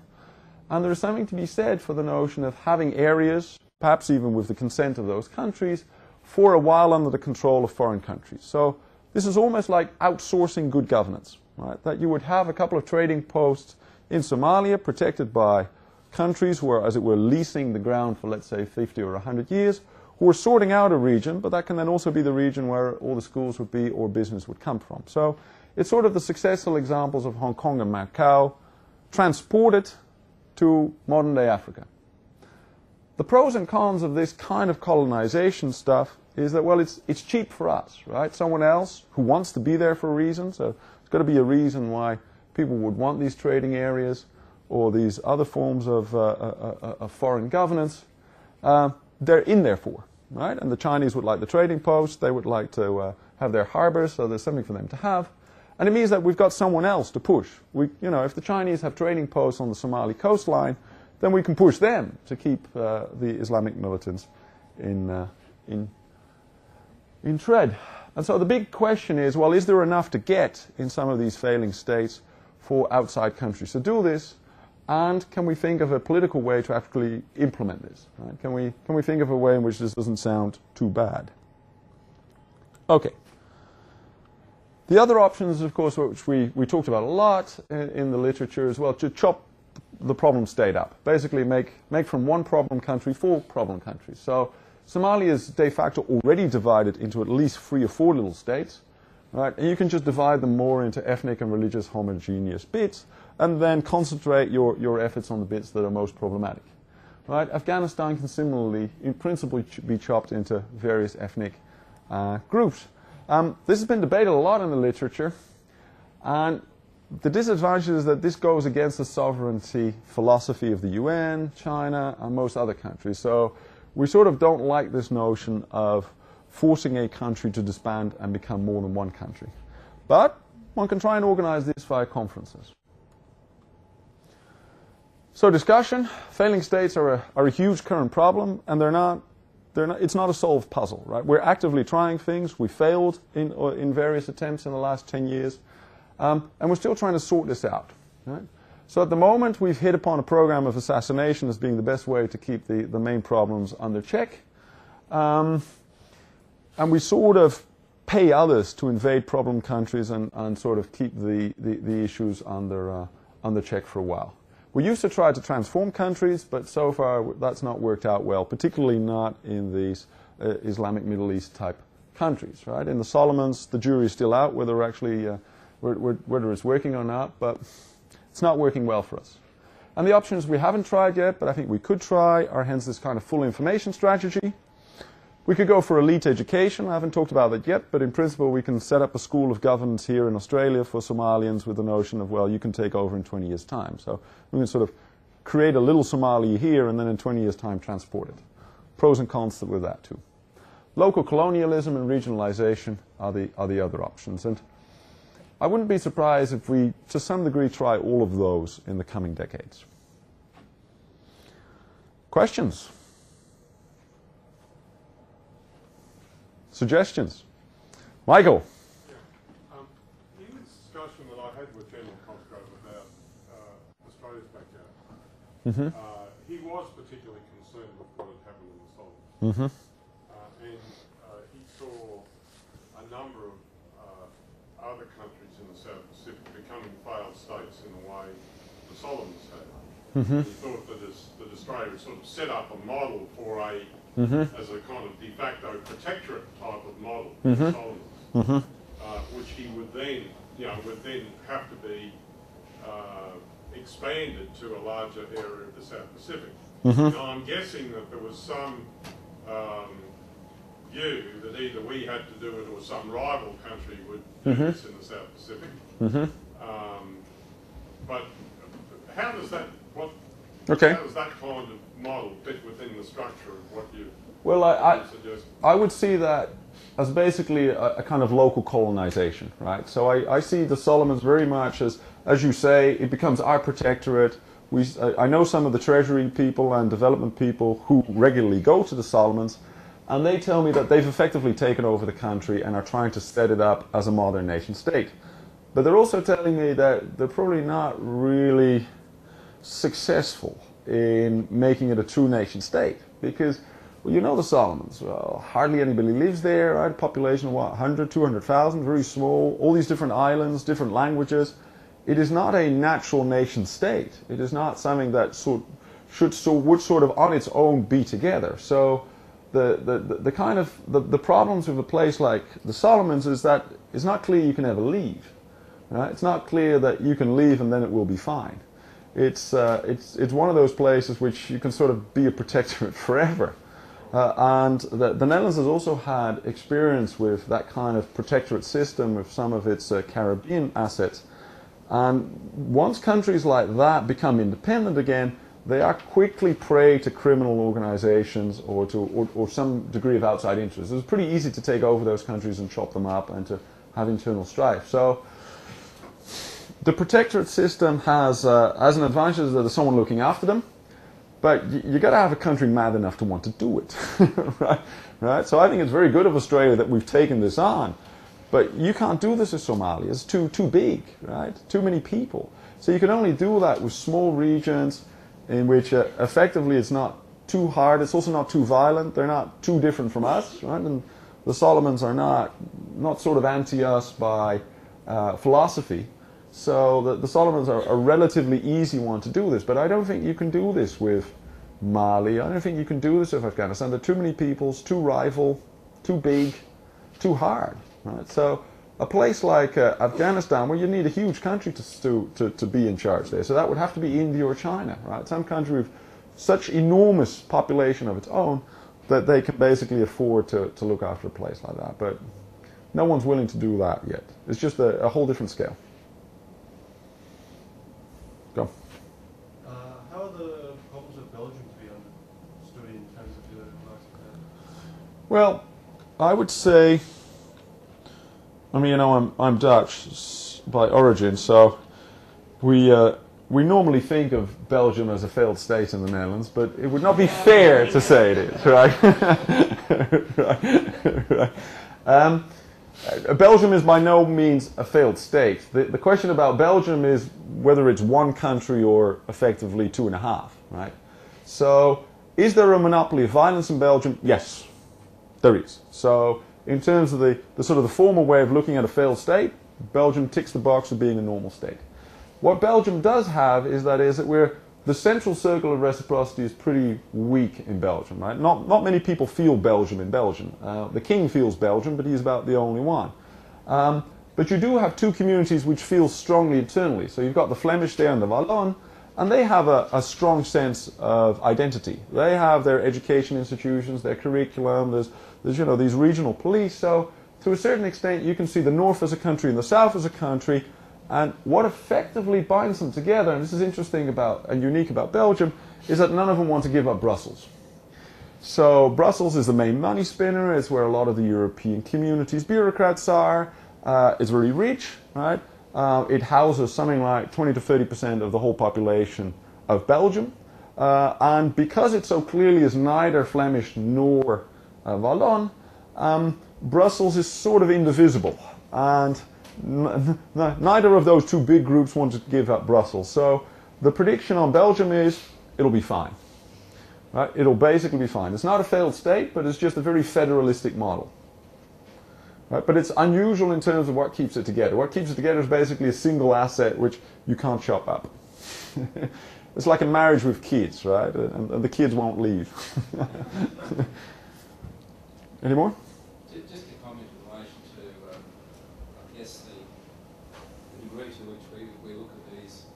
And there is something to be said for the notion of having areas, perhaps even with the consent of those countries, for a while under the control of foreign countries. So this is almost like outsourcing good governance, right? That you would have a couple of trading posts in Somalia protected by countries who are, as it were, leasing the ground for, let's say, 50 or 100 years, who are sorting out a region, but that can then also be the region where all the schools would be or business would come from. So it's sort of the successful examples of Hong Kong and Macau transported to modern-day Africa. The pros and cons of this kind of colonization stuff is that, well, it's cheap for us, right? Someone else who wants to be there for a reason, so there's got to be a reason why people would want these trading areas or these other forms of foreign governance. They're in there for, right? And the Chinese would like the trading posts, they would like to have their harbors, so there's something for them to have. And it means that we've got someone else to push. If the Chinese have trading posts on the Somali coastline, then we can push them to keep the Islamic militants in tread. And so the big question is, well, is there enough to get in some of these failing states for outside countries to do this? And can we think of a political way to actually implement this? Right? Can we think of a way in which this doesn't sound too bad? Okay. The other options, of course, which we talked about a lot in the literature as well, to chop the problem state up. Basically make from one problem country 4 problem countries. So Somalia is de facto already divided into at least 3 or 4 little states. Right? And you can just divide them more into ethnic and religious homogeneous bits and then concentrate your efforts on the bits that are most problematic. Right? Afghanistan can similarly, in principle, be chopped into various ethnic groups. This has been debated a lot in the literature, and the disadvantage is that this goes against the sovereignty philosophy of the UN, China, and most other countries. So we sort of don't like this notion of forcing a country to disband and become more than one country. But one can try and organize this via conferences. So discussion, failing states are a huge current problem, and it's not a solved puzzle, right? We're actively trying things. We failed in various attempts in the last 10 years. And we're still trying to sort this out, right? So at the moment, we've hit upon a program of assassination as being the best way to keep the main problems under check. And we sort of pay others to invade problem countries and sort of keep the issues under check for a while. We used to try to transform countries, but so far that's not worked out well, particularly not in these Islamic Middle East type countries, right? In the Solomons, the jury's still out whether it's working or not, but it's not working well for us. And the options we haven't tried yet, but I think we could try, are hence this kind of full information strategy. We could go for elite education. I haven't talked about that yet, but in principle we can set up a school of governance here in Australia for Somalians with the notion of, well, you can take over in 20 years' time. So we can sort of create a little Somalia here and then in 20 years' time transport it. Pros and cons with that too. Local colonialism and regionalization are the other options. And I wouldn't be surprised if we, to some degree, try all of those in the coming decades. Questions? Suggestions? Michael?
Yeah. In the discussion that I had with General Cosgrove about Australia's backyard, he was particularly concerned with what had happened in the Solomons. And he saw a number of other countries in the South Pacific becoming failed states in the way the Solomons had. He thought that Australia would sort of set up a model for as a kind of de facto protectorate type of model for the Solomons, which he would then, have to be expanded to a larger area of the South Pacific. Now, I'm guessing that there was some view that either we had to do it or some rival country would do this in the South Pacific. But how does that,
Okay.
How does that kind of model fit within the structure of what you suggest?
I would see that as basically a kind of local colonization, right? So I see the Solomons very much as you say, it becomes our protectorate. I know some of the treasury people and development people who regularly go to the Solomons, and they tell me that they've effectively taken over the country and are trying to set it up as a modern nation state. But they're also telling me that they're probably not really successful in making it a true nation state, because well, you know the Solomons, well, hardly anybody lives there, right? A population of what, 100, 200,000, very small, all these different islands, different languages. It is not a natural nation state. It is not something that would sort of on its own be together. So the kind of the problems with a place like the Solomons is that it's not clear you can ever leave. Right? It's not clear that you can leave and then it will be fine. It's one of those places which you can sort of be a protectorate forever. And the Netherlands has also had experience with that kind of protectorate system with some of its Caribbean assets. And once countries like that become independent again, they are quickly prey to criminal organizations or some degree of outside interest. It's pretty easy to take over those countries and chop them up and to have internal strife. So the protectorate system has an advantage that there's someone looking after them, but you got to have a country mad enough to want to do it, right? So I think it's very good of Australia that we've taken this on, but you can't do this in Somalia. It's too big, right? Too many people. So you can only do that with small regions in which effectively it's not too hard. It's also not too violent. They're not too different from us, right? And the Solomons are not sort of anti-us by philosophy. So the Solomons are a relatively easy one to do this, but I don't think you can do this with Mali. I don't think you can do this with Afghanistan. There are too many peoples, too rival, too big, too hard. Right? So a place like Afghanistan, where you need a huge country to be in charge there, so that would have to be India or China, right? Some country with such enormous population of its own that they can basically afford to look after a place like that. But no one's willing to do that yet. It's just a whole different scale. Go.
How are the problems of Belgium to be understood in terms of the likes of that?
Well, I would say, I mean, you know, I'm Dutch by origin, so we normally think of Belgium as a failed state in the Netherlands, but it would not be fair to say it is, right? right. Belgium is by no means a failed state. The question about Belgium is whether it's one country or effectively 2.5, right? So, is there a monopoly of violence in Belgium? Yes, there is. So, in terms of the sort of the formal way of looking at a failed state, Belgium ticks the box of being a normal state. What Belgium does have is that the central circle of reciprocity is pretty weak in Belgium, right? Not many people feel Belgium in Belgium. The king feels Belgium, but he's about the only one. But you do have two communities which feel strongly internally. So you've got the Flemish there and the Wallon, and they have a strong sense of identity. They have their education institutions, their curriculum, there's you know, these regional police. So to a certain extent you can see the north as a country and the south as a country. And what effectively binds them together, and this is interesting and unique about Belgium, is that none of them want to give up Brussels. So Brussels is the main money spinner. It's where a lot of the European communities' bureaucrats are. It's very rich, right? It houses something like 20 to 30% of the whole population of Belgium. And because it so clearly is neither Flemish nor Wallon, Brussels is sort of indivisible. And neither of those two big groups want to give up Brussels. So the prediction on Belgium is it'll be fine. Right? It'll basically be fine. It's not a failed state, but it's just a very federalistic model. Right? But it's unusual in terms of what keeps it together. What keeps it together is basically a single asset which you can't chop up. It's like a marriage with kids, right? And the kids won't leave. Any more?
Just a comment in relation to, I guess, the degree to which we look at these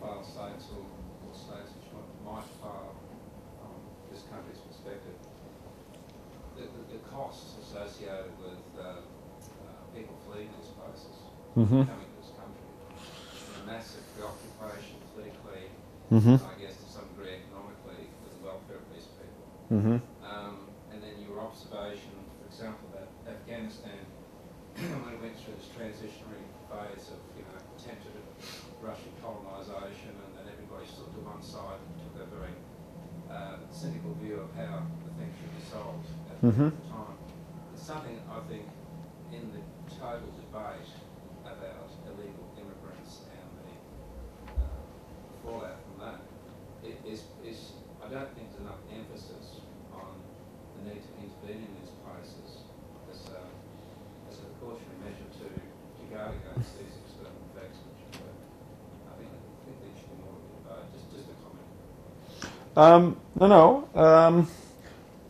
failed states or states which might fail from this country's perspective. The costs associated with people fleeing these places, coming to this country, the massive preoccupation, politically, I guess to some degree And then your observation, for example, about Afghanistan, when it went through this transitionary phase of, attempted Russian colonisation, and then everybody stood to one side and took a very cynical view of how the thing should be solved at the time. It's something I think in the total debate about illegal immigrants and the fallout from that is I don't think there's enough emphasis on the need to intervene in these places as a precautionary measure to guard against these external effects, which I think there should be more about. Just a comment.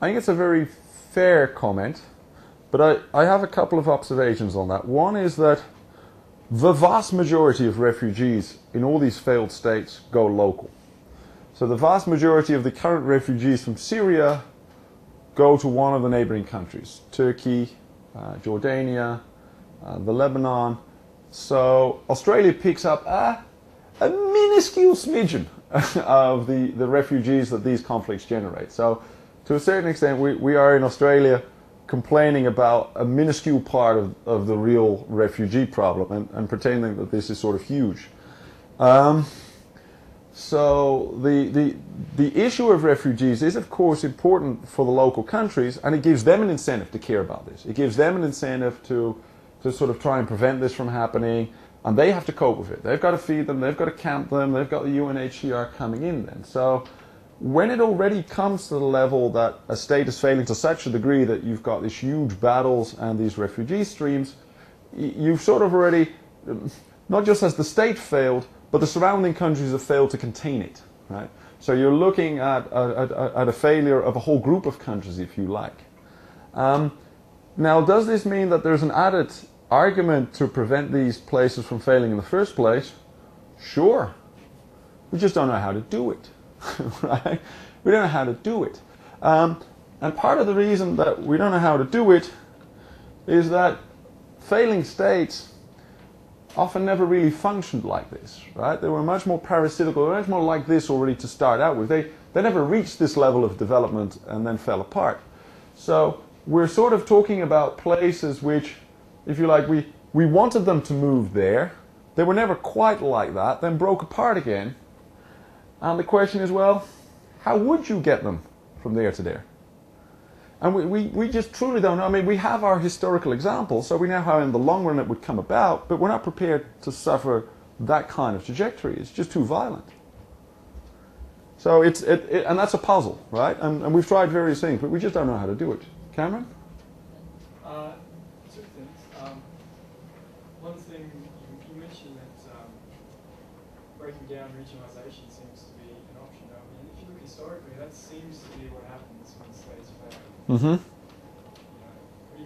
I think it's a very fair comment, but I have a couple of observations on that. One is that the vast majority of refugees in all these failed states go local. So the vast majority of the current refugees from Syria go to one of the neighboring countries, Turkey, Jordania, the Lebanon. So Australia picks up a minuscule smidgen of the refugees that these conflicts generate. So to a certain extent, we are in Australia complaining about a minuscule part of the real refugee problem and pretending that this is sort of huge. So the issue of refugees is, of course, important for the local countries, and it gives them an incentive to care about this. It gives them an incentive to sort of try and prevent this from happening, and they have to cope with it. They've got to feed them, they've got to camp them, they've got the UNHCR coming in then. So when it already comes to the level that a state is failing to such a degree that you've got these huge battles and these refugee streams, you've sort of already, not just has the state failed, but the surrounding countries have failed to contain it, right? So you're looking at a failure of a whole group of countries, if you like. Now, does this mean that there's an added argument to prevent these places from failing in the first place? Sure. We just don't know how to do it, right? We don't know how to do it. And part of the reason that we don't know how to do it is that failing states often never really functioned like this, right? They were much more parasitical, much more like this already to start out with. They never reached this level of development and then fell apart. So we're sort of talking about places which, if you like, we wanted them to move there. They were never quite like that, then broke apart again. And the question is, well, how would you get them from there to there? And we just truly don't know. I mean, we have our historical examples, so we know how in the long run it would come about, but we're not prepared to suffer that kind of trajectory. It's just too violent. So and that's a puzzle, right? And we've tried various things, but we just don't know how to do it. Cameron?
Two things. One thing, you mentioned that breaking down regionalisation seems to be an option. I mean, if you look historically, that seems to be what happens when states fail. Pretty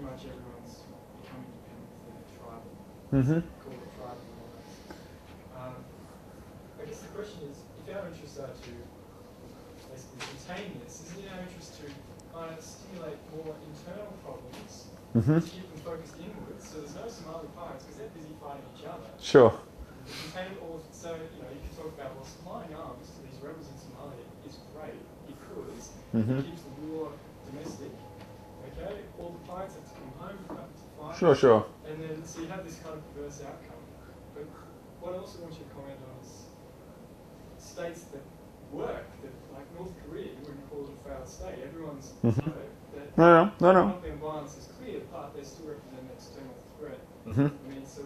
much everyone's becoming independent with their tribal, call it tribal and all that. I guess the question is, if our interests are to basically contain this, is it in our interest to kind of stimulate more internal problems to keep them focused inwards, so there's no Somali pirates because they're busy fighting each other.
Sure.
Contain all, so you can talk about, well, supplying arms to these rebels in Somalia is great because it keeps the war domestic. Okay, all the pirates have to come home to fight.
Sure.
And then so you have this kind of perverse outcome. But what I also want you to comment on is states that work, that like North Korea, you wouldn't call it a failed state. Everyone's that
No.
not being violence is clear, but they still represent an external threat. I mean, so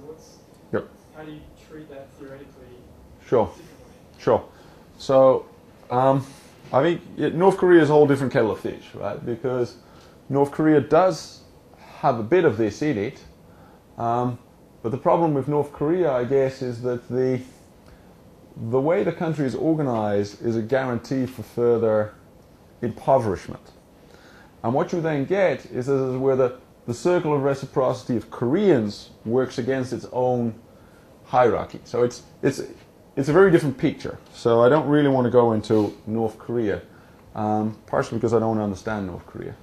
how do you treat that theoretically differently?
Sure. So I think North Korea is a whole different kettle of fish, right? Because North Korea does have a bit of this in it, but the problem with North Korea, I guess, is that the way the country is organized is a guarantee for further impoverishment. And what you then get is where the circle of reciprocity of Koreans works against its own hierarchy. So it's a very different picture. So I don't really want to go into North Korea, partially because I don't understand North Korea.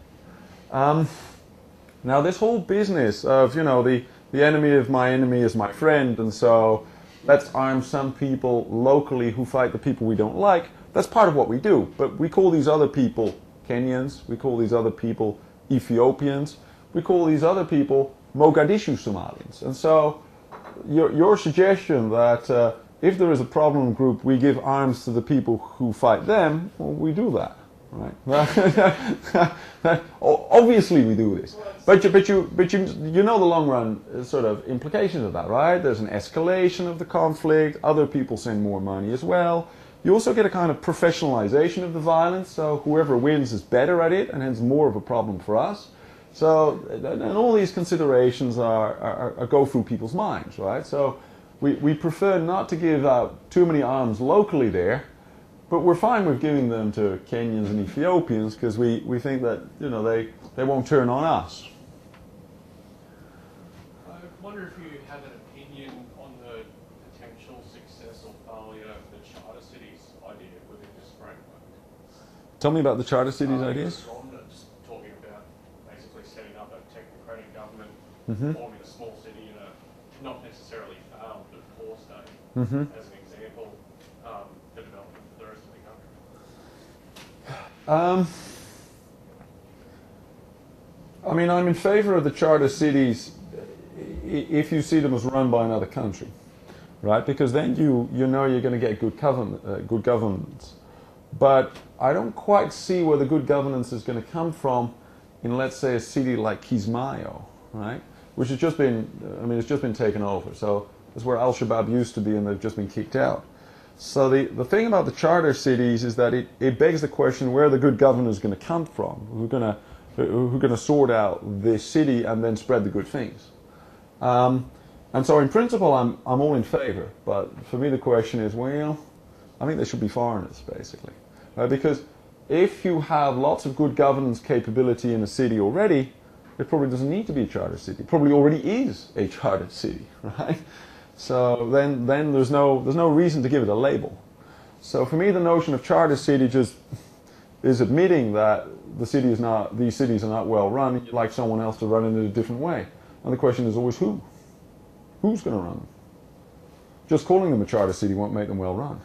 Now this whole business of, the enemy of my enemy is my friend, and so let's arm some people locally who fight the people we don't like, that's part of what we do. But we call these other people Kenyans. We call these other people Ethiopians. We call these other people Mogadishu Somalians. And so your suggestion that if there is a problem group, we give arms to the people who fight them, well, we do that. Right? Obviously we do this. But you know the long run sort of implications of that, right? There's an escalation of the conflict. Other people send more money as well. You also get a kind of professionalization of the violence. So whoever wins is better at it, and hence more of a problem for us. So, and all these considerations go through people's minds, right? So we prefer not to give out too many arms locally there, but we're fine with giving them to Kenyans and Ethiopians because we think that, you know, they won't turn on us.
I wonder if you have an opinion on the potential success or failure of the charter cities idea within this framework.
Tell me about the charter cities ideas.
Just talking about basically setting up a technocratic government, forming a small city in a not necessarily failed but poor state as an example for development for the rest of the country.
I mean, I'm in favor of the charter cities if you see them as run by another country, right? Because then you know you're going to get good governance. But I don't quite see where the good governance is going to come from in, let's say, a city like Kismayo, right? Which has just been, I mean, it's just been taken over. So that's where AlShabaab used to be, and they've just been kicked out. So the thing about the charter cities is that it begs the question where the good governance is going to come from. Who's going to sort out this city and then spread the good things. And so in principle, I'm all in favor. But for me, the question is, well, I think there should be foreigners, basically. Right? Because if you have lots of good governance capability in a city already, it probably doesn't need to be a charter city. It probably already is a charter city, right? So then there's no reason to give it a label. So for me, the notion of charter city just is admitting that these cities are not well run, and you'd like someone else to run it in a different way. And the question is always who? Who's going to run them? Just calling them a charter city won't make them well run.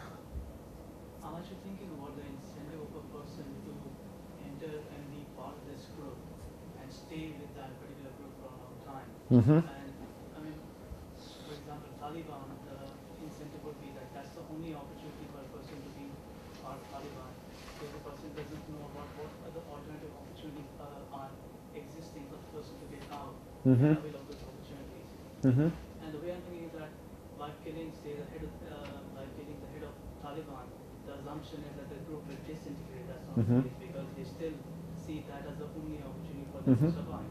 I'm actually thinking about the incentive of a person to enter and be part of this group and stay with that particular group for a long time. And I mean, for example, Taliban, the incentive would be that that's the only opportunity for a person to be part of Taliban. If the person doesn't know about what other alternative opportunities are existing for the person to get out and avail of those opportunities. And the way I'm thinking is that by killing, say, the head of Taliban, the assumption is that the group will disintegrate. That's not the case because they still see that as the only opportunity for them to survive.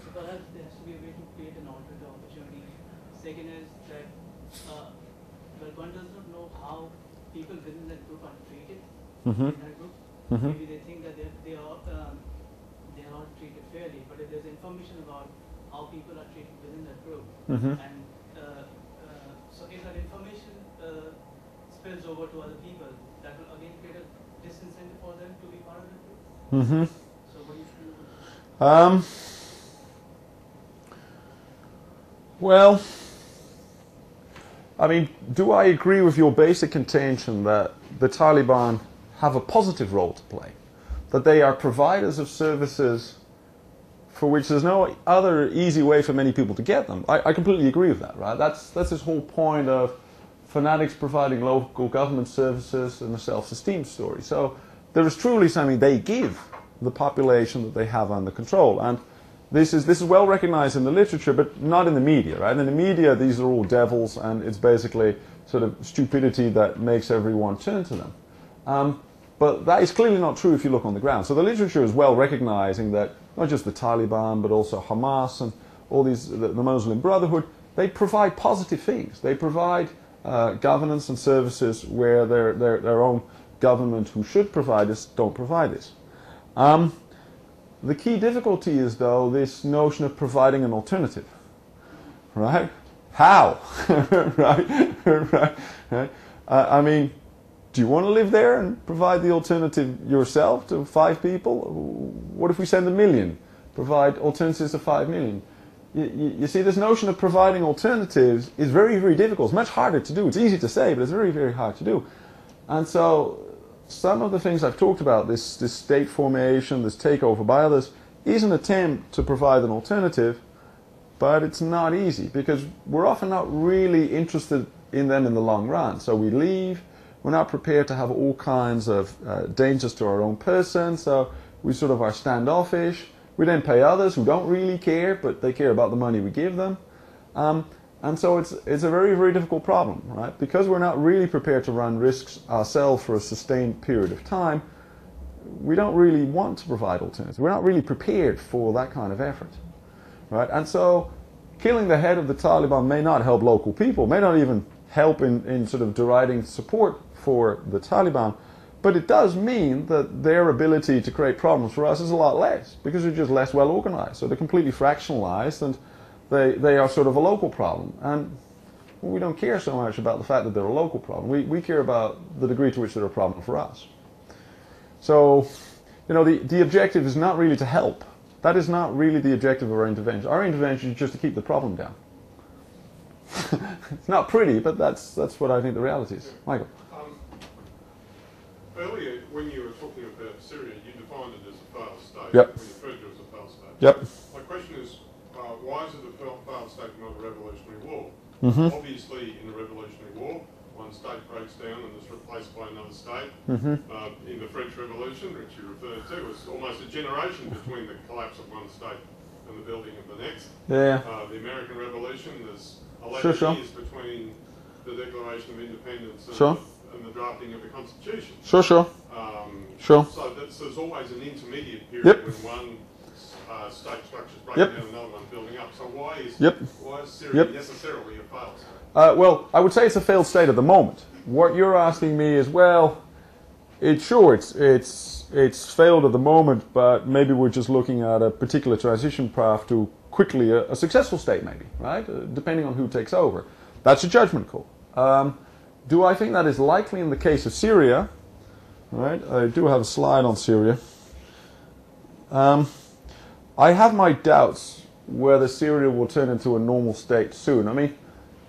So perhaps there has to be a way to create an alternative opportunity. Second is that one does not know how people within that group are treated in that group. Maybe they think that they are not treated fairly, but if there's information about how people are treated within that group, and so if that information spills over to other people, that will again create a disincentive for them to be part of the group. So what do you feel about that?
Well, I mean, do I agree with your basic contention that the Taliban have a positive role to play? That they are providers of services for which there's no other easy way for many people to get them. I completely agree with that, right? That's this whole point of fanatics providing local government services and a self-esteem story. So there is truly something they give the population that they have under control. And this is well recognized in the literature, but not in the media, right? In the media, these are all devils, and it's basically sort of stupidity that makes everyone turn to them. But that is clearly not true if you look on the ground. So the literature is well recognizing that not just the Taliban, but also Hamas and all these, the Muslim Brotherhood, they provide positive things. They provide governance and services where their own government, who should provide this, don't provide this. The key difficulty is, though, this notion of providing an alternative, right? How? right? I mean, do you want to live there and provide the alternative yourself to 5 people? What if we send 1 million? Provide alternatives to 5 million. You see, this notion of providing alternatives is very, very difficult. It's much harder to do. It's easy to say, but it's very, very hard to do. And so some of the things I've talked about, this state formation, this takeover by others, is an attempt to provide an alternative, but it's not easy because we're often not really interested in them in the long run. So we leave, we're not prepared to have all kinds of dangers to our own person, so we sort of are standoffish. We then pay others who don't really care, but they care about the money we give them. And so it's a very, very difficult problem, right? Because we're not really prepared to run risks ourselves for a sustained period of time, we don't really want to provide alternatives. We're not really prepared for that kind of effort, right? And so killing the head of the Taliban may not help local people, may not even help in sort of deriding support for the Taliban, but it does mean that their ability to create problems for us is a lot less because they're just less well organized. So they're completely fractionalized and they are sort of a local problem. And we don't care so much about the fact that they're a local problem. We care about the degree to which they're a problem for us. So, you know, the objective is not really to help. That is not really the objective of our intervention. Our intervention is just to keep the problem down. It's not pretty, but that's what I think the reality is. Michael.
Earlier, when you were talking about Syria, you defined it as a failed state.
Yep.
You referred to it as a failed state.
Yep.
My question is, why is it a failed state, not a revolutionary war?
Mm-hmm.
Obviously, in a revolutionary war, one state breaks down and is replaced by another state.
Mm-hmm.
In the French Revolution, which you referred to, it was almost a generation between the collapse of one state and the building of the next.
Yeah.
The American Revolution, there's 11
Sure.
years between the Declaration of Independence and,
Sure.
and the drafting of the Constitution.
Sure.
Sure. So there's always an intermediate period
Yep.
when one state structure is breaking
Yep.
down, another one building up. So why is Syria
Yep.
necessarily a failed state?
Well, I would say it's a failed state at the moment. What you're asking me is, well, it's failed at the moment, but maybe we're just looking at a particular transition path to quickly a successful state, maybe, right? Depending on who takes over. That's a judgment call. Do I think that is likely in the case of Syria? Right? I do have a slide on Syria. I have my doubts whether Syria will turn into a normal state soon. I mean,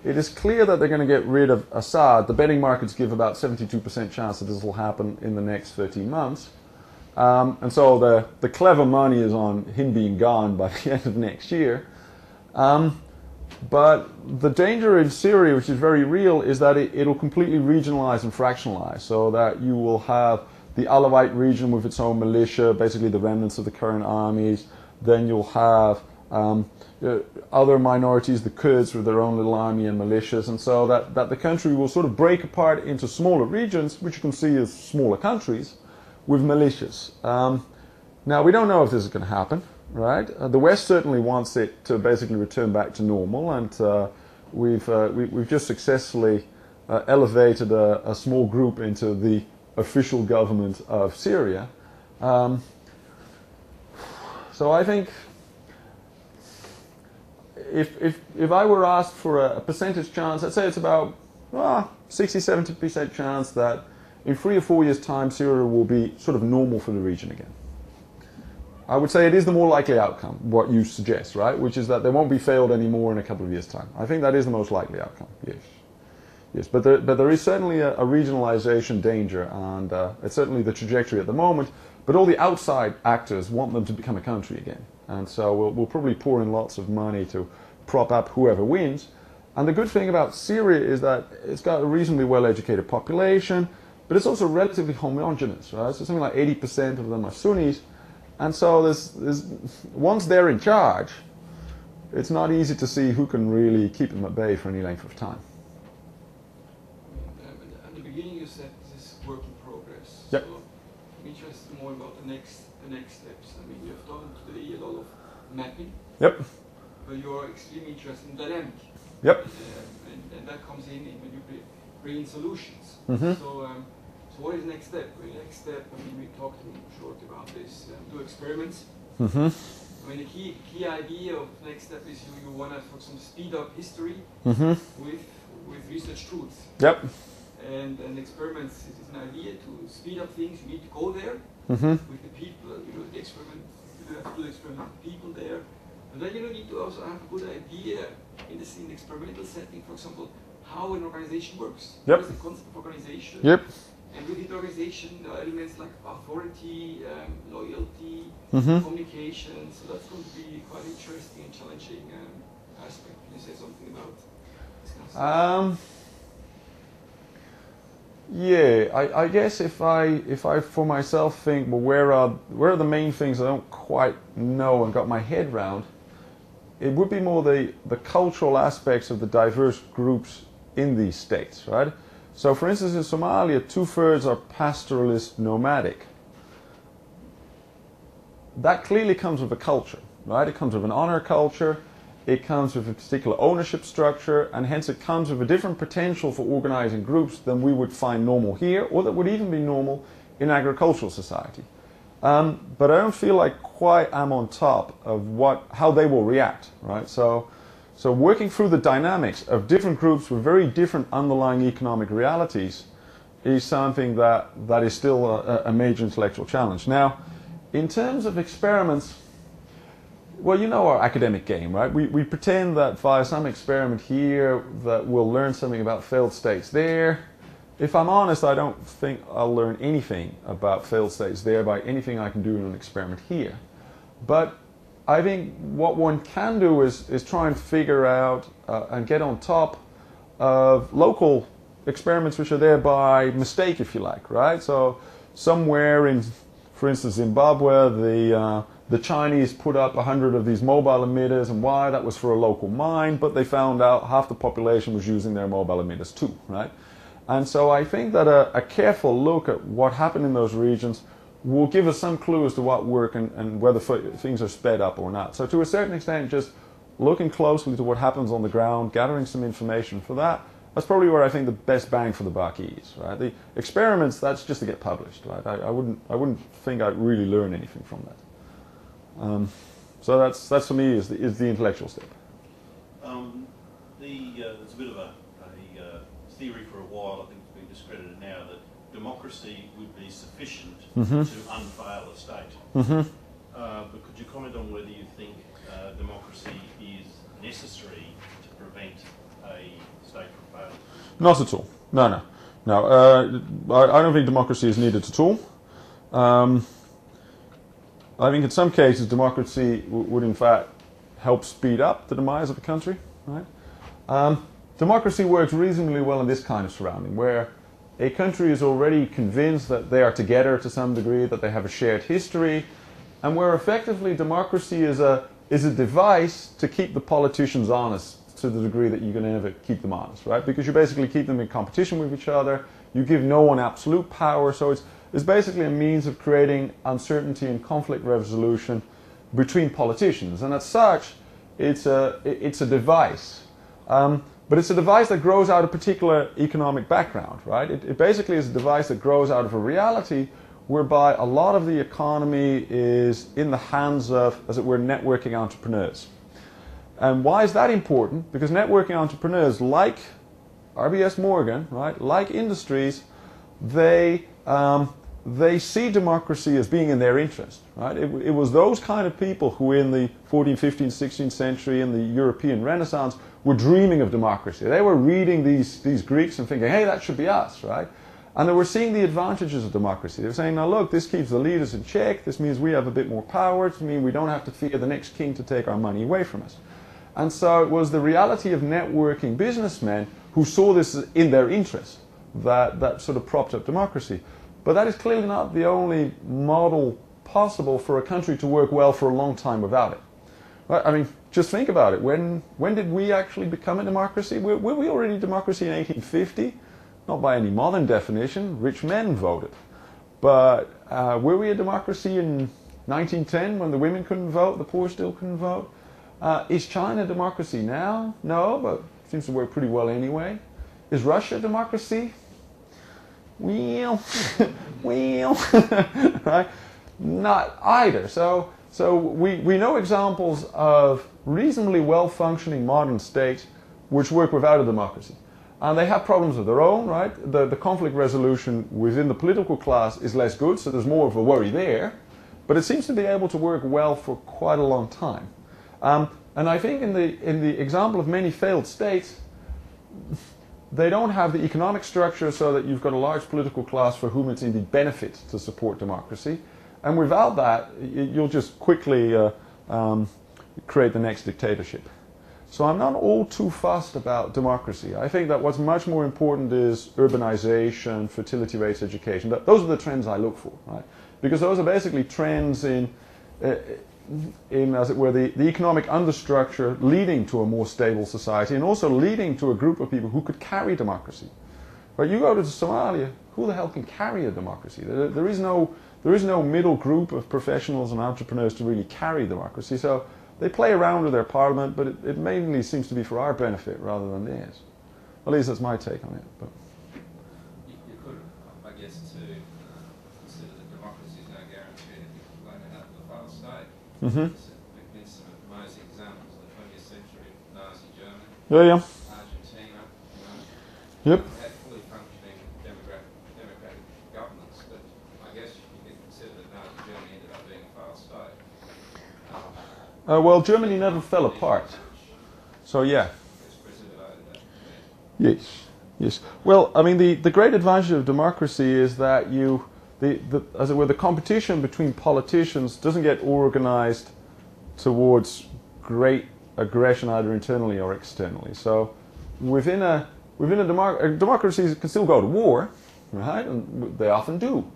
it is clear that they're going to get rid of Assad. The betting markets give about 72% chance that this will happen in the next 13 months. And so the clever money is on him being gone by the end of next year. But the danger in Syria, which is very real, is that it'll completely regionalize and fractionalize, so that you will have the Alawite region with its own militia, basically the remnants of the current armies. Then you'll have other minorities, the Kurds, with their own little army and militias, and so that the country will sort of break apart into smaller regions, which you can see as smaller countries, with militias. Now, we don't know if this is going to happen, right? The West certainly wants it to basically return back to normal, and we've just successfully elevated a small group into the official government of Syria. So I think if I were asked for a percentage chance, I'd say it's about 60-70% chance that in 3 or 4 years' time, Syria will be sort of normal for the region again. I would say it is the more likely outcome, what you suggest, right? Which is that they won't be failed anymore in a couple of years' time. I think that is the most likely outcome, yes. Yes, but there is certainly a regionalization danger, and it's certainly the trajectory at the moment. But all the outside actors want them to become a country again. And so we'll probably pour in lots of money to prop up whoever wins. And the good thing about Syria is that it's got a reasonably well-educated population, but it's also relatively homogeneous, right? So something like 80% of them are Sunnis. And so once they're in charge, it's not easy to see who can really keep them at bay for any length of time.
At the beginning you said this is work in progress.
Yep.
So I'm interested more about the next steps. I mean, you've done today a lot of mapping.
Yep.
But you're extremely interested in dynamic.
Yep.
And that comes in when you bring in solutions.
Mm-hmm.
So what is the next step? The next step, I mean, we talked short about this, do experiments.
Mm-hmm.
I mean, the key idea of the next step is you want to, for example, speed up history
Mm-hmm.
with research tools.
Yep.
And experiments is an idea to speed up things. You need to go there
Mm-hmm.
with the people. You know, the experiment. You have to do the experiment with the people there. And then you need to also have a good idea in the experimental setting, for example, how an organization works.
Yep.
What is the concept of organization?
Yep.
And with it
organization elements like authority, loyalty, communication. So that's going to be quite interesting and challenging aspect. Can you say something about this kind of stuff?
Yeah, I guess if I for myself think, well, where are the main things I don't quite know and got my head round, it would be more the cultural aspects of the diverse groups in these states, right? So, for instance, in Somalia, 2/3 are pastoralist nomadic. That clearly comes with a culture, right? It comes with an honor culture, it comes with a particular ownership structure, and hence it comes with a different potential for organizing groups than we would find normal here, or that would even be normal in agricultural society. But I don't feel like quite I'm on top of how they will react, right? So working through the dynamics of different groups with very different underlying economic realities is something that is still a major intellectual challenge. Now, in terms of experiments, well, you know our academic game, right? We pretend that via some experiment here that we'll learn something about failed states there. If I'm honest, I don't think I'll learn anything about failed states there by anything I can do in an experiment here. But I think what one can do is try and figure out and get on top of local experiments which are there by mistake, if you like, right? So somewhere in, for instance, Zimbabwe, the Chinese put up 100 of these mobile emitters, and why? That was for a local mine, but they found out half the population was using their mobile emitters too, right? And so I think that a careful look at what happened in those regions will give us some clue as to what worked and whether things are sped up or not. So to a certain extent, just looking closely to what happens on the ground, gathering some information for that, that's probably where I think the best bang for the buck is, right? The experiments, that's just to get published, right? I wouldn't think I'd really learn anything from that. So that's for me is the intellectual step.
There's a bit of a theory for a while, I think it's been discredited now, that democracy would be sufficient to unveil a state. But could you comment on whether you think democracy is necessary to prevent a state from failing?
Not at all. No. I don't think democracy is needed at all. I think in some cases democracy would in fact help speed up the demise of a country, right? Democracy works reasonably well in this kind of surrounding, where a country is already convinced that they are together to some degree, that they have a shared history, and where effectively democracy is a device to keep the politicians honest to the degree that you can ever keep them honest, right? Because you basically keep them in competition with each other, you give no one absolute power, so it's basically a means of creating uncertainty and conflict resolution between politicians, and as such, it's a device. But it's a device that grows out of a particular economic background, right? It basically is a device that grows out of a reality whereby a lot of the economy is in the hands of, as it were, networking entrepreneurs. And why is that important? Because networking entrepreneurs, like RBS Morgan, right, like industries, they see democracy as being in their interest, right? It was those kind of people who in the 14th, 15th, 16th century in the European Renaissance were dreaming of democracy. They were reading these Greeks and thinking, hey, that should be us, right? And they were seeing the advantages of democracy. They were saying, now look, this keeps the leaders in check. This means we have a bit more power. It means we don't have to fear the next king to take our money away from us. And so it was the reality of networking businessmen who saw this in their interest that sort of propped up democracy. But that is clearly not the only model possible for a country to work well for a long time without it. Right? I mean, just think about it. When did we actually become a democracy? Were we already a democracy in 1850? Not by any modern definition. Rich men voted. But were we a democracy in 1910 when the women couldn't vote, the poor still couldn't vote? Is China a democracy now? No, but it seems to work pretty well anyway. Is Russia a democracy? Well, right? Not either. So we know examples of reasonably well-functioning modern states which work without a democracy. And they have problems of their own, right? The conflict resolution within the political class is less good, so there's more of a worry there. But it seems to be able to work well for quite a long time. And I think in the example of many failed states, they don't have the economic structure so that you've got a large political class for whom it's indeed benefit to support democracy. And without that, you'll just quickly create the next dictatorship. So I'm not all too fussed about democracy. I think that what's much more important is urbanization, fertility rates, education. Those are the trends I look for, right? Because those are basically trends in as it were, the economic understructure leading to a more stable society and also leading to a group of people who could carry democracy. But you go to Somalia, who the hell can carry a democracy? There is no middle group of professionals and entrepreneurs to really carry democracy. So they play around with their parliament, but it mainly seems to be for our benefit rather than theirs. At least that's my take on it. But
you could, I guess, to consider that democracy is no guarantee that you're going to have the failed state.
mm-hmm.
There's some amazing examples of the 20th century, Nazi Germany,
Yeah.
Argentina,
Yep.
had fully functioning democratic governments, but I guess you could consider that Nazi Germany ended up being a failed state.
Well, Germany never fell apart. So yeah.
It's precipitated that.
Yes. Yes. Well, I mean, the great advantage of democracy is that as it were, the competition between politicians doesn't get organized towards great aggression either internally or externally. So within a democracy can still go to war, right? And they often do.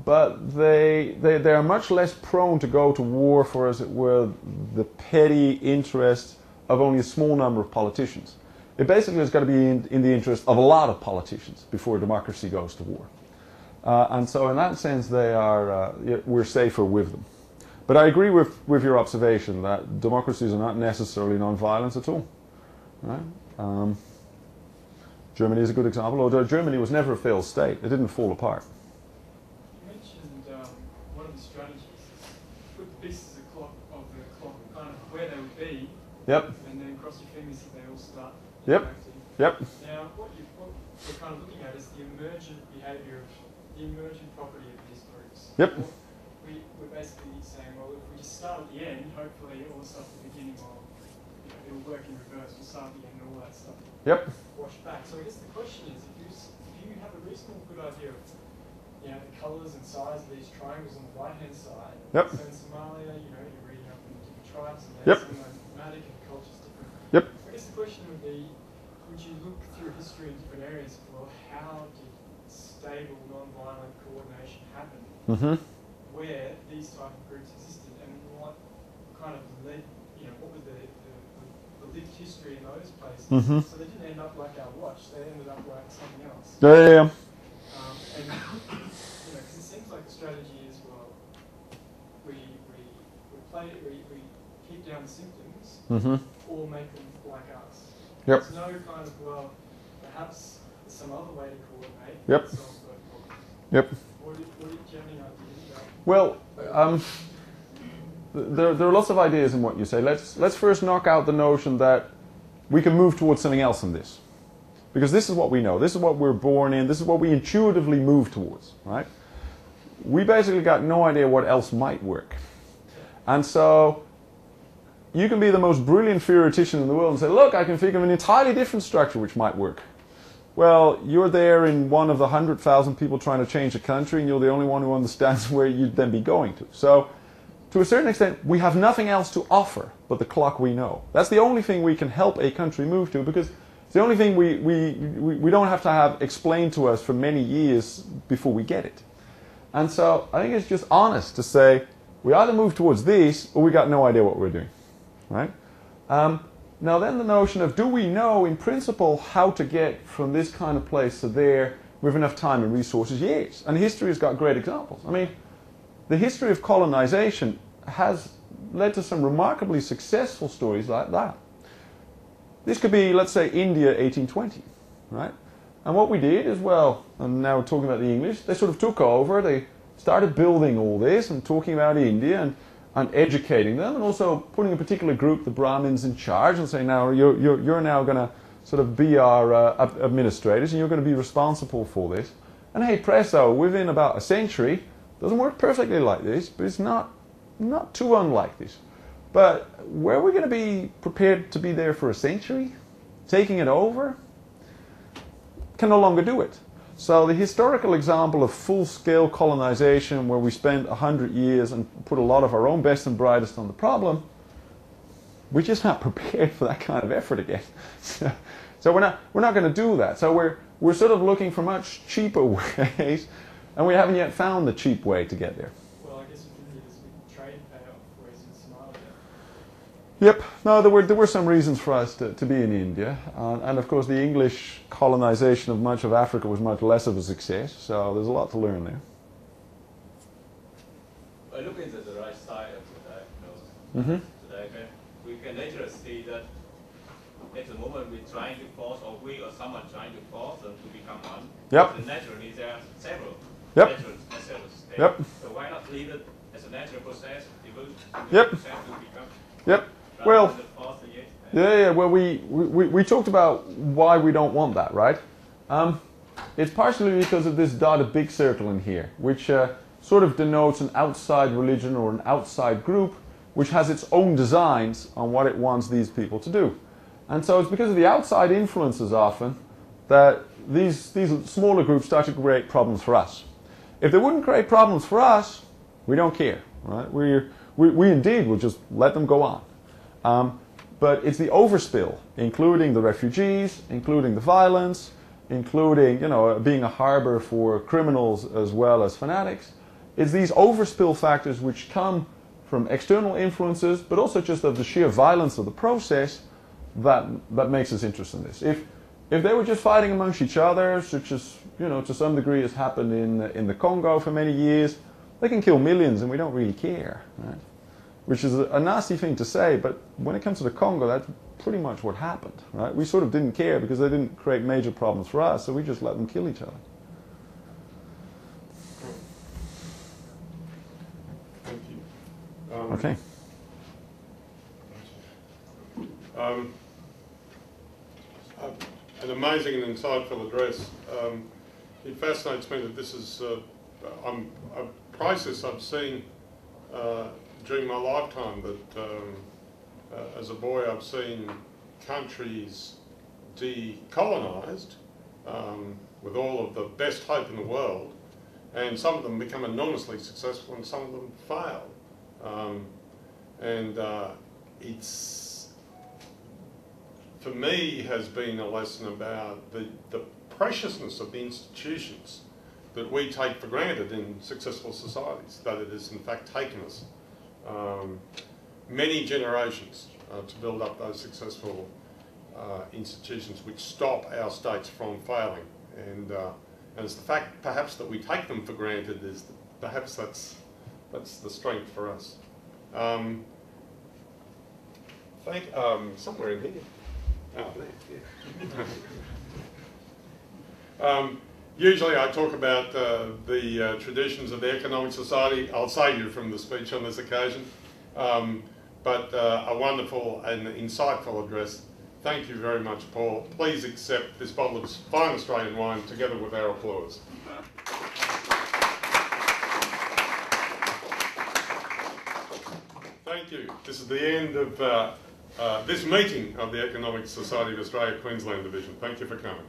But they are much less prone to go to war for, as it were, the petty interests of only a small number of politicians. It basically has got to be in the interest of a lot of politicians before democracy goes to war. And so in that sense, we're safer with them. But I agree with your observation that democracies are not necessarily non-violence at all. Right? Germany is a good example, although Germany was never a failed state. It didn't fall apart.
You mentioned one of the strategies is put the pieces of the clock kind of where they would be.
Yep.
And then cross your fingers that they all start
Yep.
interacting.
Yep.
Now, what we're kind of looking at is the emergent behaviour, the emergent property of these groups.
Yep.
We're basically saying, well, if we just start at the end, hopefully all the stuff at the beginning will, it'll work in reverse. We'll start at the end and all that stuff
Yep.
wash back. So I guess the question is, if you have a reasonable good idea of the colours and size of these triangles on the right-hand side.
Yep.
So in Somalia, you're reading up in different tribes and
Yep.
some are nomadic and culture's different.
Yep.
I guess the question would be, would you look through history in different areas for how did stable, non-violent coordination happen
Mm-hmm.
where these type of groups existed and what kind of led, what was the lived history in those places?
Mm-hmm.
So they didn't end up like our watch, they ended up like something else.
Yeah.
And because it seems like the strategy is, well, we keep down the symptoms
Mm-hmm.
or make them like us.
Yep.
There's no kind of, well, perhaps there's some other way to coordinate.
Yep.
and solve those problems.
Yep.
Do you have any ideas about?
Well, there are lots of ideas in what you say. Let's first knock out the notion that we can move towards something else in this. Because this is what we know. This is what we're born in. This is what we intuitively move towards, right? We basically got no idea what else might work. And so you can be the most brilliant theoretician in the world and say, look, I can think of an entirely different structure which might work. Well, you're there in one of the 100,000 people trying to change a country, and you're the only one who understands where you'd then be going to. So, to a certain extent, we have nothing else to offer but the clock we know. That's the only thing we can help a country move to, because it's the only thing we don't have to have explained to us for many years before we get it. And so, I think it's just honest to say, we either move towards this, or we got no idea what we're doing. Right? Now then the notion of, do we know in principle how to get from this kind of place to there with enough time and resources? Yes. And history has got great examples. I mean, the history of colonization has led to some remarkably successful stories like that. This could be, let's say, India 1820, right? And what we did is, well, and now we're talking about the English, they sort of took over, they started building all this and talking about India and educating them, and also putting a particular group, the Brahmins, in charge and saying, now you're now going to sort of be our administrators, and you're going to be responsible for this. And hey, presto, within about a century, doesn't work perfectly like this, but it's not too unlike this. But were we going to be prepared to be there for a century, taking it over? can no longer do it. So the historical example of full-scale colonization where we spent 100 years and put a lot of our own best and brightest on the problem, we're just not prepared for that kind of effort again. So we're not going to do that. So we're sort of looking for much cheaper ways, and we haven't yet found the cheap way to get there.
Well, I guess we can do this with trade payoff, whereas in Somalia.
Yep. No, there were some reasons for us to be in India, and of course the English colonization of much of Africa was much less of a success. So there's a lot to learn there.
By looking at the right side of the diagnosis, we can later see that at the moment we're trying to force, or we or someone trying to force them to become one.
Yep.
And naturally there are several
Yep.
natural states.
Yep.
So why not leave it as a natural process,
Yep.
process to become
Yep.
rather
Well,
than the forcing it?
yeah. Well, we talked about why we don't want that, right? It's partially because of this dotted big circle in here, which sort of denotes an outside religion or an outside group which has its own designs on what it wants these people to do. And so it's because of the outside influences often that these smaller groups start to create problems for us. If they wouldn't create problems for us, we don't care, right? We indeed will just let them go on. But it's the overspill, including the refugees, including the violence, including, being a harbor for criminals as well as fanatics. It's these overspill factors which come from external influences, but also just of the sheer violence of the process that makes us interested in this. If they were just fighting amongst each other, such as, to some degree has happened in the Congo for many years, they can kill millions and we don't really care, right? Which is a nasty thing to say, but when it comes to the Congo, that's pretty much what happened, right? We sort of didn't care because they didn't create major problems for us, so we just let them kill each other.
Thank you.
Okay.
An amazing and insightful address. It fascinates me that this is a process I've seen during my lifetime, that as a boy I've seen countries decolonised with all of the best hope in the world, and some of them become enormously successful and some of them fail. It's, for me, has been a lesson about the preciousness of the institutions that we take for granted in successful societies, that it has in fact taken us many generations to build up those successful institutions which stop our states from failing. And it's the fact perhaps that we take them for granted is perhaps that's the strength for us. Somewhere in here. Oh, there, yeah. Usually I talk about the traditions of the Economic Society. I'll save you from the speech on this occasion. But a wonderful and insightful address. Thank you very much, Paul. Please accept this bottle of fine Australian wine together with our applause. Thank you. This is the end of this meeting of the Economic Society of Australia Queensland Division. Thank you for coming.